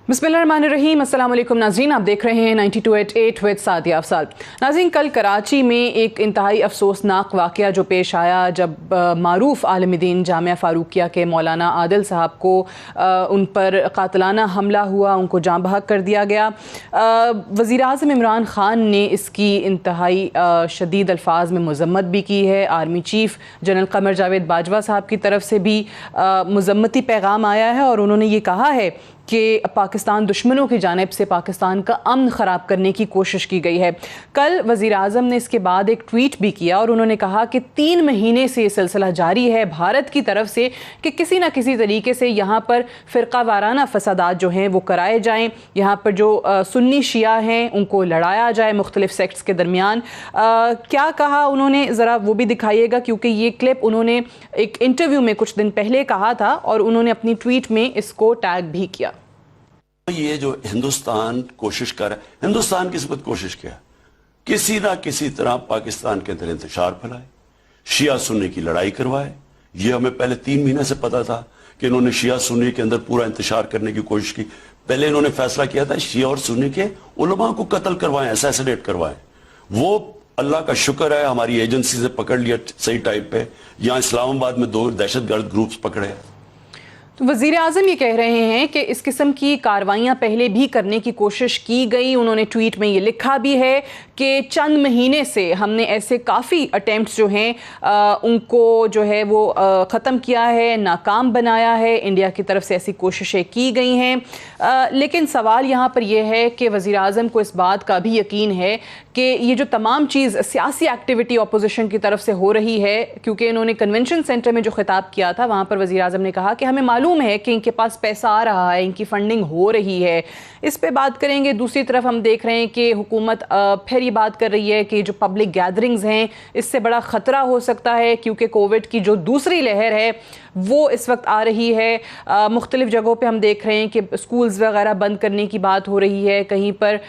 बिस्मिल्लाहिर्रहमानिर्रहीम, अस्सलाम वालेकुम नाज़रीन, आप देख रहे हैं 92.8 विद सादिया अफसाल। नाज़रीन, कल कराची में एक इंतहाई अफसोसनाक वाक़या जो पेश आया जब मारूफ आलिम दीन जामिया फ़ारूकिया के मौलाना आदिल साहब को उन पर कातलाना हमला हुआ, उनको जाँ बहक कर दिया गया। वज़ीर आज़म इमरान ख़ान ने इसकी इंतहाई शदीद अल्फाज में मज़म्मत भी की है। आर्मी चीफ़ जनरल क़मर जावेद बाजवा साहब की तरफ से भी मज़म्मती पैगाम आया है और उन्होंने ये कहा है कि पाकिस्तान दुश्मनों की जानिब से पाकिस्तान का अमन ख़राब करने की कोशिश की गई है। कल वज़ीर आज़म ने इसके बाद एक ट्वीट भी किया और उन्होंने कहा कि 3 महीने से ये सिलसिला जारी है भारत की तरफ से कि किसी न किसी तरीके से यहाँ पर फ़िरका वाराना फसादात जो हैं वो कराए जाएँ, यहाँ पर जो सुन्नी शिया हैं उनको लड़ाया जाए मुख्तलिफ़ सेक्ट्स के दरमियान। क्या कहा उन्होंने, ज़रा वो भी दिखाइएगा, क्योंकि ये क्लिप उन्होंने एक इंटरव्यू में कुछ दिन पहले कहा था और उन्होंने अपनी ट्वीट में इसको टैग भी किया। ये जो हिंदुस्तान कोशिश कर रहा है, हिंदुस्तान किस वक्त कोशिश किया, किसी ना किसी तरह पाकिस्तान के अंदर इंतशार फैलाए, शिया सुन्नी की लड़ाई करवाए। ये हमें पहले 3 महीने से पता था कि इन्होंने शिया सुन्नी के अंदर पूरा इंतशार करने की कोशिश की। पहले इन्होंने फैसला किया था शिया और सुन्नी के उलमा को कत्ल करवाएं, असैसिनेट करवाएं। वो अल्लाह का शुक्र है हमारी एजेंसी से पकड़ लिया सही टाइप पे। यहाँ इस्लामाबाद में 2 दहशतगर्द ग्रुप्स पकड़े। तो वज़ीर आज़म ये कह रहे हैं कि इस किस्म की कार्रवाइयाँ पहले भी करने की कोशिश की गई। उन्होंने ट्वीट में ये लिखा भी है कि चंद महीने से हमने ऐसे काफ़ी अटेम्प्ट्स जो हैं उनको जो है वो ख़त्म किया है, नाकाम बनाया है। इंडिया की तरफ से ऐसी कोशिशें की गई हैं, लेकिन सवाल यहाँ पर यह है कि वज़ीर आज़म को इस बात का भी यकीन है कि ये जो तमाम चीज़ सियासी एक्टिविटी अपोजिशन की तरफ से हो रही है, क्योंकि इन्होंने कन्वेंशन सेंटर में जो खिताब किया था वहाँ पर वज़ीर आज़म ने कहा कि हमें मालूम है कि इनके पास पैसा आ रहा है, इनकी फंडिंग हो रही है। इस पे बात करेंगे। दूसरी तरफ हम देख रहे हैं कि हुकूमत फिर ये बात कर रही है कि जो पब्लिक गैदरिंग्स हैं इससे बड़ा ख़तरा हो सकता है, क्योंकि कोविड की जो दूसरी लहर है वो इस वक्त आ रही है। मुख्तलिफ़ जगहों पे हम देख रहे हैं कि स्कूल्स वगैरह बंद करने की बात हो रही है, कहीं पर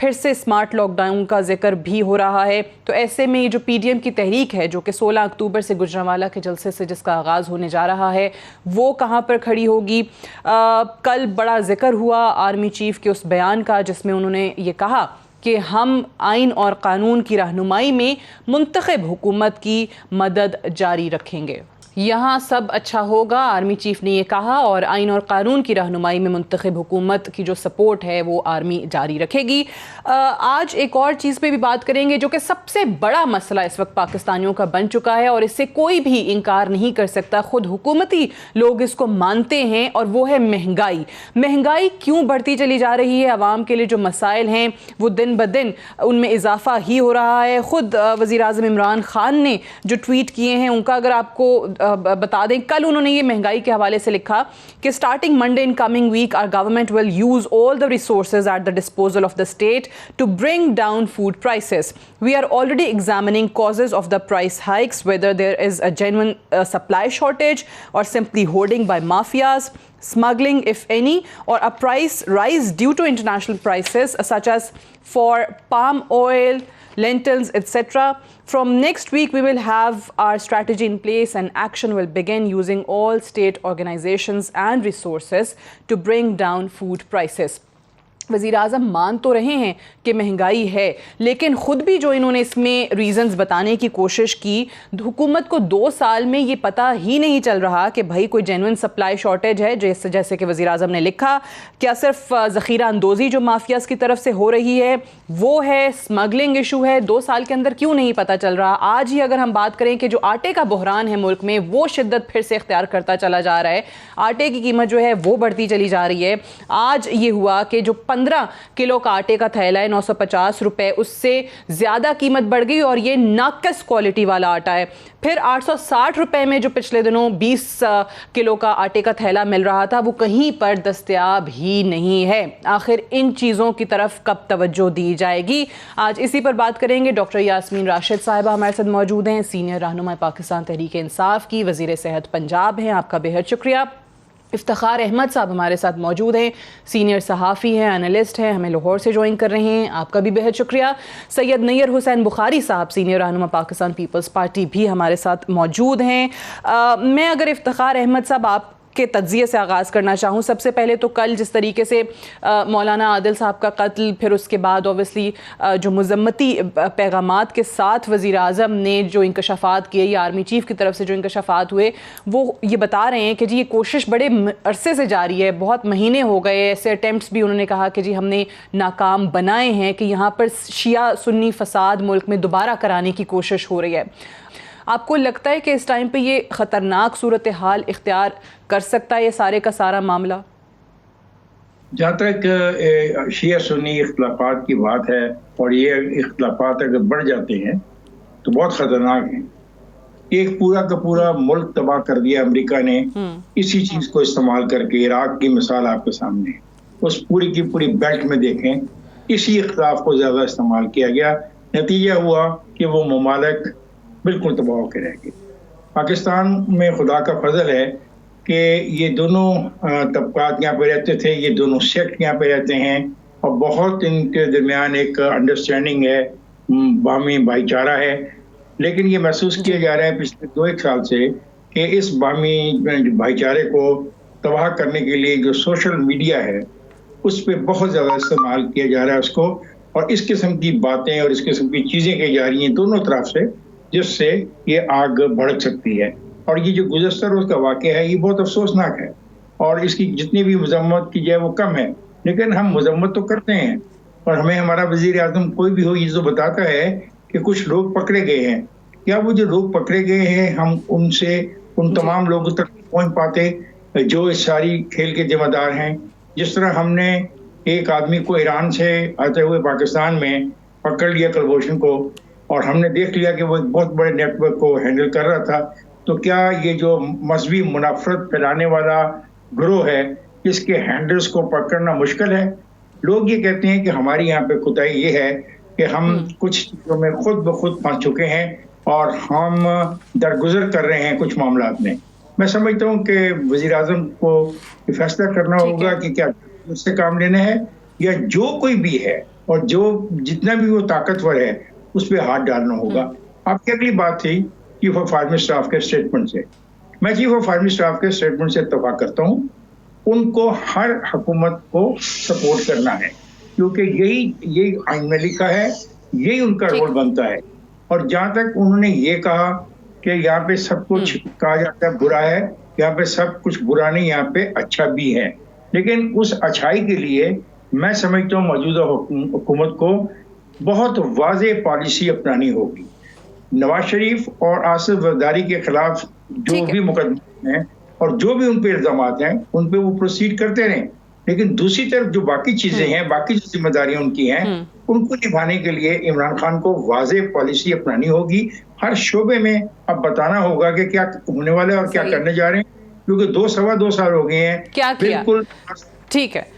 फिर से स्मार्ट लॉकडाउन का जिक्र भी हो रहा है। तो ऐसे में ये जो PDM की तहरीक है जो कि 16 अक्टूबर से गुजरांवाला के जलसे से जिसका आगाज़ होने जा रहा है, वो कहाँ पर खड़ी होगी। कल बड़ा जिक्र हुआ आर्मी चीफ़ के उस बयान का जिसमें उन्होंने ये कहा कि हम आइन और कानून की रहनुमाई में मुंतखब हुकूमत की मदद जारी रखेंगे। यहाँ सब अच्छा होगा, आर्मी चीफ़ ने ये कहा, और आइन और कानून की रहनुमाई में मुंतखब हुकूमत की जो सपोर्ट है वो आर्मी जारी रखेगी। आज एक और चीज़ पे भी बात करेंगे जो कि सबसे बड़ा मसला इस वक्त पाकिस्तानियों का बन चुका है और इससे कोई भी इनकार नहीं कर सकता, खुद हुकूमती लोग इसको मानते हैं, और वो है महंगाई। महंगाई क्यों बढ़ती चली जा रही है, आवाम के लिए जो मसाइल हैं वो दिन ब दिन उनमें इजाफा ही हो रहा है। ख़ुद वज़ीर आज़म इमरान ख़ान ने जो ट्वीट किए हैं उनका अगर आपको बता दें, कल उन्होंने ये महंगाई के हवाले से लिखा कि starting Monday in coming week our government will use all the resources at the disposal of the state to bring down food prices. We are already examining causes of the price hikes, whether there is a genuine supply shortage or simply hoarding by mafias, smuggling if any, or a price rise due to international prices such as for palm oil, lentils, etc. From next week, we will have our strategy in place and action will begin using all state organizations and resources to bring down food prices. वज़ीर आज़म मान तो रहे हैं कि महंगाई है, लेकिन ख़ुद भी जो इन्होंने इसमें रीज़न्स बताने की कोशिश की, हुकूमत को 2 साल में ये पता ही नहीं चल रहा कि भाई कोई जेन्युइन सप्लाई शॉर्टेज है, जैसे कि वज़ीर आज़म ने लिखा, क्या सिर्फ ज़ख़ीरा अंदोज़ी जो माफियाज़ की तरफ से हो रही है वो है, स्मगलिंग इशू है, 2 साल के अंदर क्यों नहीं पता चल रहा। आज ही अगर हम बात करें कि जो आटे का बहरान है मुल्क में वो शिद्दत फिर से इख्तियार करता चला जा रहा है, आटे की कीमत जो है वो बढ़ती चली जा रही है। आज ये हुआ कि जो 15 किलो का आटे का थैला है 950 रुपए, उससे ज़्यादा कीमत बढ़ गई और ये नाकस क्वालिटी वाला आटा है। फिर 860 रुपए में जो पिछले दिनों 20 किलो का आटे का थैला मिल रहा था वो कहीं पर दस्तयाब ही नहीं है। आखिर इन चीज़ों की तरफ कब तवज्जो दी जाएगी, आज इसी पर बात करेंगे। डॉक्टर यास्मीन राशिद साहिबा हमारे साथ मौजूद हैं, सीनियर रहनुमा पाकिस्तान तहरीक इंसाफ की, वज़ीर सेहत पंजाब हैं, आपका बेहद शुक्रिया। इफ्तिखार अहमद साहब हमारे साथ मौजूद हैं, सीनियर सहाफ़ी हैं, एनालिस्ट हैं, हमें लाहौर से ज्वाइन कर रहे हैं, आपका भी बेहद शुक्रिया। सैयद नैयर हुसैन बुखारी साहब, सीनियर रहनुमा पाकिस्तान पीपल्स पार्टी, भी हमारे साथ मौजूद हैं। मैं अगर इफ्तिखार अहमद साहब आप के तज्जिए से आगाज़ करना चाहूँ। सबसे पहले तो कल जिस तरीके से मौलाना आदिल साहब का कत्ल, फिर उसके बाद ऑब्वियसली जो मज़म्मती पैगामात के साथ वज़ीर आज़म ने जो इंकशाफात किए या आर्मी चीफ़ की तरफ से जो इंकशाफात हुए, वो ये बता रहे हैं कि जी ये कोशिश बड़े अरसे से जारी है, बहुत महीने हो गए। ऐसे अटैम्प्ट्स भी उन्होंने कहा कि जी हमने नाकाम बनाए हैं कि यहाँ पर शिया सुन्नी फसाद मुल्क में दोबारा कराने की कोशिश हो रही है। आपको लगता है कि इस टाइम पे ये ख़तरनाक सूरत हाल इख्तियार कर सकता है ये सारे का सारा मामला? जहाँ तक शिया सुन्नी इख्तिलाफात की बात है, और ये इख्तिलाफात अगर बढ़ जाते हैं तो बहुत ख़तरनाक हैं। एक पूरा का पूरा मुल्क तबाह कर दिया अमेरिका ने इसी चीज़ को इस्तेमाल करके। इराक की मिसाल आपके सामने, उस पूरी की पूरी बेल्ट में देखें, इसी इख्तिलाफ को ज़्यादा इस्तेमाल किया गया। नतीजा हुआ कि वो ममालिक बिल्कुल तबाह होकर रह गए। पाकिस्तान में खुदा का फजल है कि ये दोनों तबकात यहाँ पे रहते थे, ये दोनों सेक्ट यहाँ पे रहते हैं, और बहुत इनके दरमियान एक अंडरस्टैंडिंग है, बाहमी भाईचारा है। लेकिन ये महसूस किया जा रहा है पिछले 2-1 साल से कि इस बाहमी भाईचारे को तबाह करने के लिए जो सोशल मीडिया है उस पर बहुत ज़्यादा इस्तेमाल किया जा रहा है उसको, और इस किस्म की बातें और इस किस्म की चीज़ें की जा रही हैं दोनों तरफ से, जिससे ये आग भड़क सकती है। और ये जो गुज़श्ता रोज़ का वाक़या है ये बहुत अफसोसनाक है, और इसकी जितनी भी मज़म्मत की जाए वो कम है। लेकिन हम मज़म्मत तो करते हैं, और हमें हमारा वज़ीर आज़म कोई भी हो ये जो बताता है कि कुछ लोग पकड़े गए हैं। क्या वो जो लोग पकड़े गए हैं हम उनसे उन तमाम लोगों तक पहुँच पाते जो इस सारी खेल के ज़िम्मेदार हैं? जिस तरह हमने एक आदमी को ईरान से आते हुए पाकिस्तान में पकड़ लिया, कुलभूषण को, और हमने देख लिया कि वो एक बहुत बड़े नेटवर्क को हैंडल कर रहा था, तो क्या ये जो मजहबी मुनाफरत फैलाने वाला ग्रोह है इसके हैंडल्स को पकड़ना मुश्किल है? लोग ये कहते हैं कि हमारी यहाँ पे खुदाई ये है कि हम कुछ चीज़ों में खुद ब खुद फंस चुके हैं और हम दरगुजर कर रहे हैं कुछ मामलात में। मैं समझता हूँ कि वज़ीर आज़म को फैसला करना होगा कि क्या उससे काम लेना है, या जो कोई भी है और जो जितना भी वो ताकतवर है उस पर हाथ डालना होगा। आपकी अगली बात थी चीफ ऑफ आर्मी स्टाफ के स्टेटमेंट से। मैं चीफ ऑफ आर्मी स्टाफ के स्टेटमेंट से इत्तेफाक करता हूँ। उनको हर हुकूमत को सपोर्ट करना है, क्योंकि यही आइन में लिखा है, यही उनका रोल बनता है। और जहाँ तक उन्होंने ये कहा कि यहाँ पे सब कुछ कहा जाता है बुरा है, यहाँ पे सब कुछ बुरा नहीं, यहाँ पे अच्छा भी है। लेकिन उस अच्छाई के लिए मैं समझता हूँ मौजूदा हुकूमत को बहुत वाज़ेह पॉलिसी अपनानी होगी। नवाज शरीफ और आसिफ जरदारी के खिलाफ जो भी मुकदमे हैं और जो भी उन पे इल्जाम हैं उन पे वो प्रोसीड करते रहें, लेकिन दूसरी तरफ जो बाकी चीजें हैं, बाकी जो जिम्मेदारियां उनकी हैं, उनको निभाने के लिए इमरान खान को वाज़ेह पॉलिसी अपनानी होगी। हर शोबे में अब बताना होगा कि क्या होने वाला है और क्या करने जा रहे हैं, क्योंकि 2-2.25 साल हो गए हैं क्या किया। बिल्कुल ठीक है।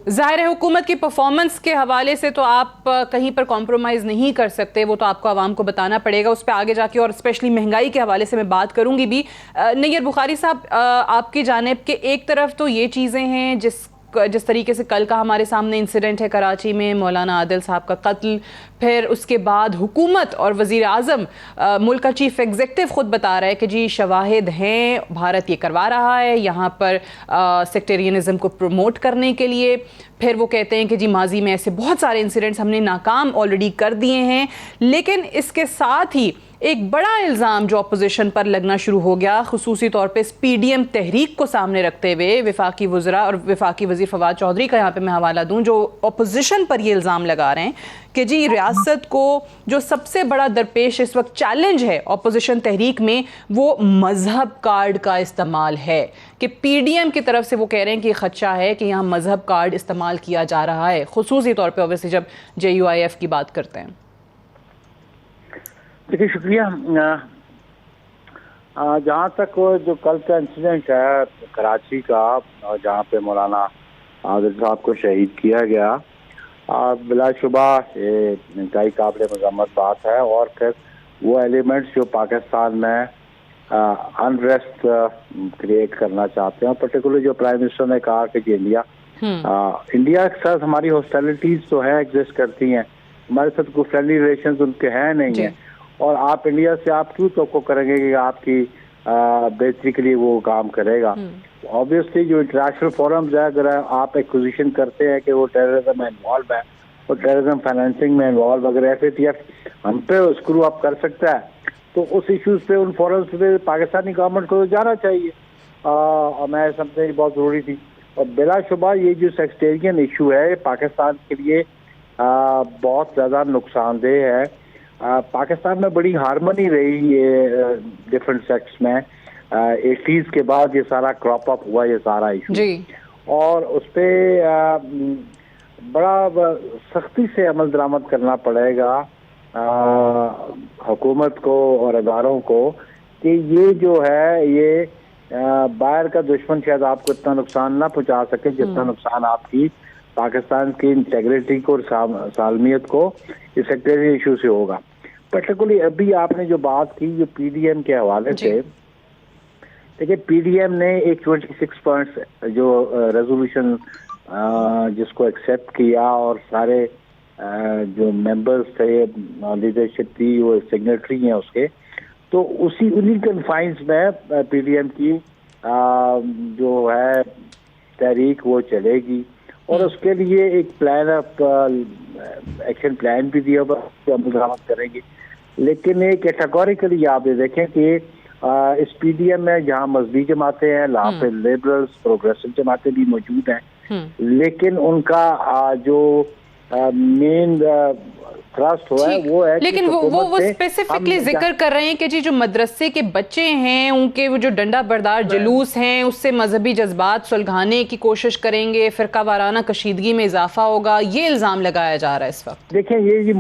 ज़ाहिर है हुकूमत की परफॉर्मेंस के हवाले से तो आप कहीं पर कॉम्प्रोमाइज़ नहीं कर सकते, वो तो आपको आवाम को बताना पड़ेगा। उस पर आगे जाके और स्पेशली महंगाई के हवाले से मैं बात करूंगी भी। नैयर बुखारी साहब, आपकी जानिब के एक तरफ तो ये चीज़ें हैं जिस तरीके से कल का हमारे सामने इंसिडेंट है कराची में, मौलाना आदिल साहब का कत्ल, फिर उसके बाद हुकूमत और वज़ीर आज़म, मुल्क का चीफ एग्जीक्यूटिव ख़ुद बता रहा है कि जी शवाहिद हैं, भारत ये करवा रहा है यहाँ पर सेक्टेरियनिज़म को प्रमोट करने के लिए। फिर वो कहते हैं कि जी माजी में ऐसे बहुत सारे इंसिडेंट्स हमने नाकाम ऑलरेडी कर दिए हैं। लेकिन इसके साथ ही एक बड़ा इल्ज़ाम जो अपोजिशन पर लगना शुरू हो गया, खुसूसी तौर पे PDM तहरीक को सामने रखते हुए वफाकी वज़रा और वफाकी वज़ीर फवाद चौधरी का यहाँ पे मैं हवाला दूँ, जो अपोजिशन पर ये इल्ज़ाम लगा रहे हैं कि जी रियासत को जो सबसे बड़ा दरपेश इस वक्त चैलेंज है अपोजिशन तहरीक में, वो मज़हब कार्ड का इस्तेमाल है। कि PDM की तरफ से वो कह रहे हैं कि खदशा है कि यहाँ मज़हब कार्ड इस्तेमाल किया जा रहा है, खुसूसी तौर पर ऑब्वियसली जब JUIF की बात करते हैं। देखिए, शुक्रिया। जहाँ तक वो जो कल का इंसिडेंट है कराची का, जहाँ पे मौलाना आदिल साहब को शहीद किया गया, बिलाशुबा ये इंतहाई काबिल मज़म्मत बात है। और फिर वो एलिमेंट्स जो पाकिस्तान में अनरेस्ट क्रिएट करना चाहते हैं, पर्टिकुलरली जो प्राइम मिनिस्टर ने कहा कि इंडिया के साथ हमारी हॉस्टिलिटीज तो है, एग्जिस्ट करती हैं, हमारे साथ कोई फ्रेंडली रिलेशंस उनके हैं नहीं है, और आप इंडिया से आप क्यों तो करेंगे कि आपकी बेहतरी के लिए वो काम करेगा। ऑब्वियसली जो इंटरनेशनल फोरम्स है, अगर आप एक्विजिशन करते हैं कि वो टेररिज्म में इन्वॉल्व है और टेररिज्म फाइनेंसिंग में इन्वॉल्व, अगर FATF हम पे स्क्रू अप कर सकता है तो उस इश्यूज पे उन फोरम्स पे पाकिस्तानी गवर्नमेंट को जाना चाहिए। और मैं समझती बहुत ज़रूरी थी। और बिलाशुबा ये जो सेक्टेरियन इशू है पाकिस्तान के लिए बहुत ज़्यादा नुकसानदेह है। पाकिस्तान में बड़ी हारमोनी रही है डिफरेंट सेक्ट्स में। 80s के बाद ये सारा क्रॉप अप हुआ ये सारा इशू, और उस पर बड़ा सख्ती से अमल दरामद करना पड़ेगा हुकूमत को और अदारों को कि ये जो है ये बाहर का दुश्मन शायद आपको इतना नुकसान ना पहुंचा सके जितना नुकसान आपकी पाकिस्तान की इंटेग्रिटी को और सालमियत को इस सेक्टरियल इशू से होगा। पर्टिकुलरली अभी आपने जो बात की जो PDM के हवाले से, देखिए PDM ने एक 26 पॉइंट्स जो रेजोल्यूशन जिसको एक्सेप्ट किया और सारे जो मेंबर्स थे, लीडरशिप थी, वो सिग्नेटरी हैं उसके, तो उन्हीं कन्फाइंस में PDM की जो है तहरीक वो चलेगी और उसके लिए एक प्लान ऑफ एक्शन प्लान भी दिया हुआ अमल दरामद करेंगे। लेकिन एक कैटेगोरिकली आप ये देखें कि इस PDM में जहाँ मजहबी जमातें हैं, वहाँ पे लिबरल्स प्रोग्रेसिव जमातें भी मौजूद हैं, लेकिन उनका जो मेन ट्रस्ट हुआ है वो है, लेकिन वो स्पेसिफिकली जिक्र कर रहे हैं कि जी जो मदरसे के बच्चे हैं उनके वो जो डंडा बरदार जुलूस हैं उससे मजहबी जज्बात सुलझाने की कोशिश करेंगे, फिरका वाराना कशीदगी में इजाफा होगा, ये इल्जाम लगाया जा रहा है इस वक्त। देखें ये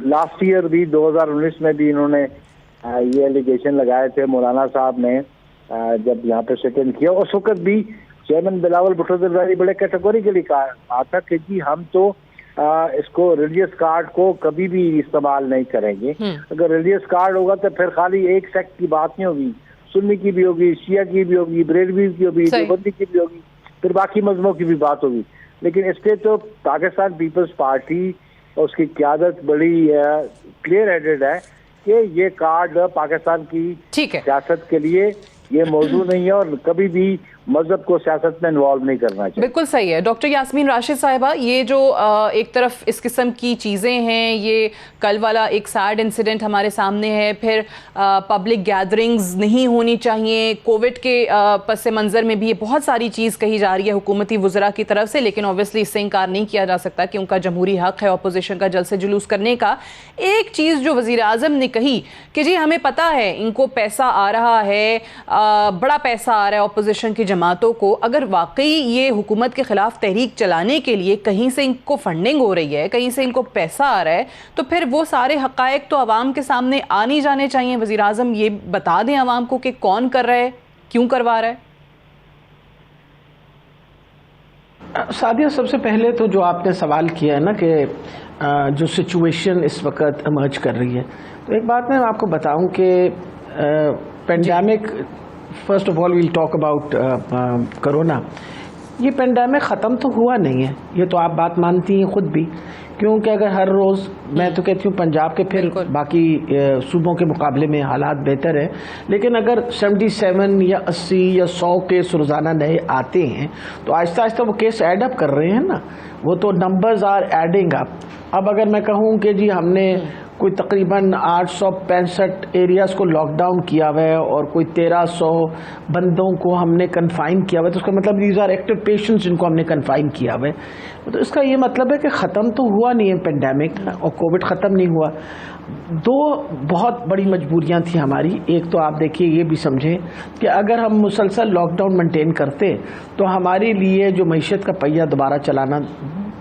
लास्ट ईयर भी 2019 में भी इन्होंने ये एलिगेशन लगाए थे, मौलाना साहब ने जब यहाँ पे सिट इन किया, उस वक्त भी चेयरमैन बिलावल भुट्टो जरदारी बड़े कैटेगोरिकली कहा था कि जी हम तो इसको रिलीजियस कार्ड को कभी भी इस्तेमाल नहीं करेंगे। अगर रिलीजियस कार्ड होगा तो फिर खाली एक सेक्ट की बात नहीं होगी, सुन्नी की भी होगी, शिया की भी होगी, बरेलवी की होगी, देवबंदी की भी होगी, फिर बाकी मजहबों की भी बात होगी। लेकिन इस पे तो पाकिस्तान पीपल्स पार्टी और उसकी क़यादत बड़ी क्लियर हेडेड है कि ये कार्ड पाकिस्तान की सियासत के लिए ये मौजू नहीं है और कभी भी मजहब को सियासत में इन्वॉल्व नहीं करना चाहिए। बिल्कुल सही है। डॉक्टर यास्मीन राशिद साहिबा, ये जो एक तरफ इस किस्म की चीज़ें हैं, ये कल वाला एक सैड इंसिडेंट हमारे सामने है, फिर पब्लिक गैदरिंग्स नहीं होनी चाहिए, कोविड के पस मंज़र में भी ये बहुत सारी चीज़ कही जा रही है हुकूमती वज़रा की तरफ से, लेकिन ऑब्वियसली इससे इनकार नहीं किया जा सकता कि उनका जमहूरी हक़ है अपोजिशन का जलसे जुलूस करने का। एक चीज़ जो वज़ीर आज़म ने कही कि जी हमें पता है इनको पैसा आ रहा है, बड़ा पैसा आ रहा है अपोजिशन की जमातों को, अगर वाकई ये हुकूमत के खिलाफ तहरीक चलाने के लिए कहीं से इनको फंडिंग हो रही है, कहीं से इनको पैसा आ रहा है, तो फिर वो सारे हक़ाइक़ तो आवाम के सामने आ नहीं जाने चाहिए। वज़ीर आज़म ये बता दें आवाम को कि कौन कर रहा है, क्यों करवा रहा है। सादिया, सबसे पहले तो जो आपने सवाल किया है ना कि जो सिचुएशन इस वक्त इमर्ज कर रही है, तो एक बात मैं आपको बताऊं कि pandemic, first of all we'll talk about corona. ये पेंडेमिक ख़त्म तो हुआ नहीं है, ये तो आप बात मानती हैं खुद भी, क्योंकि अगर हर रोज़, मैं तो कहती हूँ पंजाब के फिर बाकी सूबों के मुकाबले में हालात बेहतर है, लेकिन अगर 77 या 80 या 100 केस रोज़ाना नए आते हैं तो आहिस्ता आहिस्ता वो केस ऐड अप कर रहे हैं ना, वो तो नंबर्स आर एडिंग अप। अब अगर मैं कहूँ कि जी हमने कोई तकरीबन 865 एरियाज़ को लॉकडाउन किया हुआ है और कोई 1300 बंदों को हमने कन्फाइन किया हुआ है, तो उसका मतलब दीज आर एक्टिव पेशेंट्स जिनको हमने कन्फाइन किया हुआ है, तो इसका ये मतलब है कि ख़त्म तो हुआ नहीं है पेंडेमिक और कोविड ख़त्म नहीं हुआ। दो बहुत बड़ी मजबूरियां थी हमारी। एक तो आप देखिए, ये भी समझें कि अगर हम मुसलसल लॉकडाउन मेंटेन करते तो हमारे लिए जो मईशत का पहिया दोबारा चलाना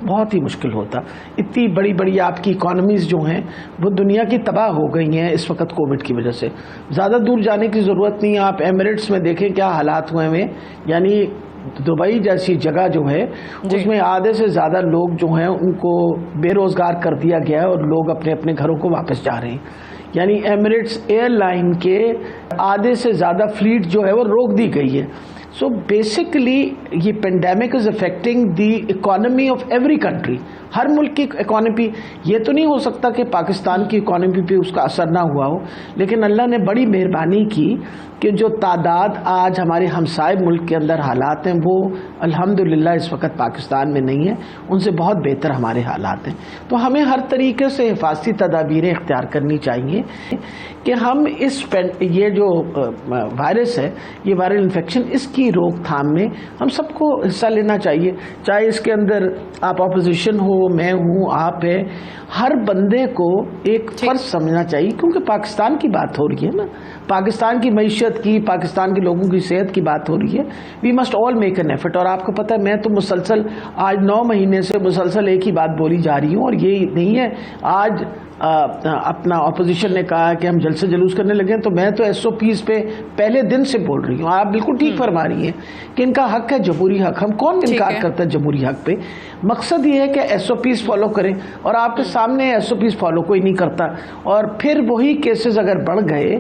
बहुत ही मुश्किल होता। इतनी बड़ी बड़ी आपकी इकॉनमीज़ जो हैं वो दुनिया की तबाह हो गई हैं इस वक्त कोविड की वजह से। ज़्यादा दूर जाने की ज़रूरत नहीं है, आप एमिरेट्स में देखें क्या हालात हुए हैं, यानी दुबई जैसी जगह जो है उसमें आधे से ज़्यादा लोग जो हैं उनको बेरोज़गार कर दिया गया है और लोग अपने अपने घरों को वापस जा रहे हैं। यानी एमिरेट्स एयरलाइन के आधे से ज़्यादा फ्लीट जो है वो रोक दी गई है। सो बेसिकली ये pandemic is affecting the economy of every country, हर मुल्क की इकोनॉमी, ये तो नहीं हो सकता कि पाकिस्तान की इकोनॉमी पे उसका असर ना हुआ हो, लेकिन अल्लाह ने बड़ी मेहरबानी की कि जो तादाद आज हमारे हमसाए मुल्क के अंदर हालात हैं वो अल्हम्दुलिल्लाह इस वक्त पाकिस्तान में नहीं है, उनसे बहुत बेहतर हमारे हालात हैं। तो हमें हर तरीके से हिफाजती तदाबीरें इख्तियार करनी चाहिए कि हम ये जो वायरस है, ये वायरल इन्फेक्शन, इसकी रोकथाम में हम सबको हिस्सा लेना चाहिए। चाहे इसके अंदर आप अपोजिशन हो, मैं हूँ, आप है, हर बंदे को एक फर्ज समझना चाहिए, क्योंकि पाकिस्तान की बात हो रही है ना, पाकिस्तान की मईशत की, पाकिस्तान के लोगों की सेहत की बात हो रही है। We must all make an effort. और आपको पता है मैं तो मुसलसल आज 9 महीने से मुसलसल एक ही बात बोली जा रही हूँ, और ये नहीं है आज अपना ऑपोजिशन ने कहा कि हम जल्द से जुलूस करने लगे, तो मैं तो SOPs पे पहले दिन से बोल रही हूँ। आप बिल्कुल ठीक फरमा रही हैं कि इनका हक है, जमहूरी हक, हम कौन इनकार करता है जमहूरी हक पे। मकसद ये है कि SOPs फॉलो करें, और आपके सामने SOPs फॉलो कोई नहीं करता, और फिर वही केसेस अगर बढ़ गए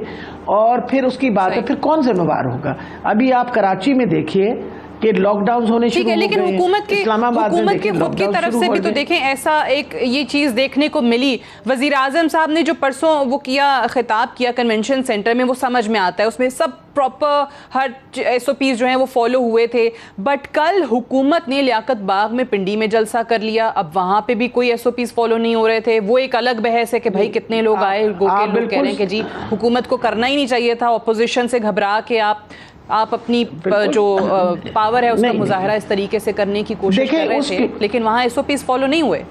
और फिर उसकी बात है, फिर कौन जिम्मेवार होगा। अभी आप कराची में देखिए कि लॉकडाउन होने शुरू हो गए, लेकिन हुकूमत के खुद की तरफ से भी तो देखें ऐसा एक ये चीज देखने को मिली। वजीर आजम साहब ने जो परसों वो किया, खिताब किया कन्वेंशन सेंटर में, वो समझ में आता है, उसमें सब प्रॉपर हर SOPs जो हैं वो फॉलो हुए थे। बट कल हुकूमत ने लियाकत बाग में पिंडी में जलसा कर लिया, अब वहां पे भी कोई SOPs फॉलो नहीं हो रहे थे। वो एक अलग बहस है कि भाई कितने लोग आए, लोग कह रहे हैं कि जी हुकूमत को करना ही नहीं चाहिए था, ऑपोजिशन से घबरा के आप अपनी जो पावर है उसका मुजाहरा इस तरीके से करने की कोशिश कर रहे थे, लेकिन वहाँ SOPs फॉलो नहीं हुए।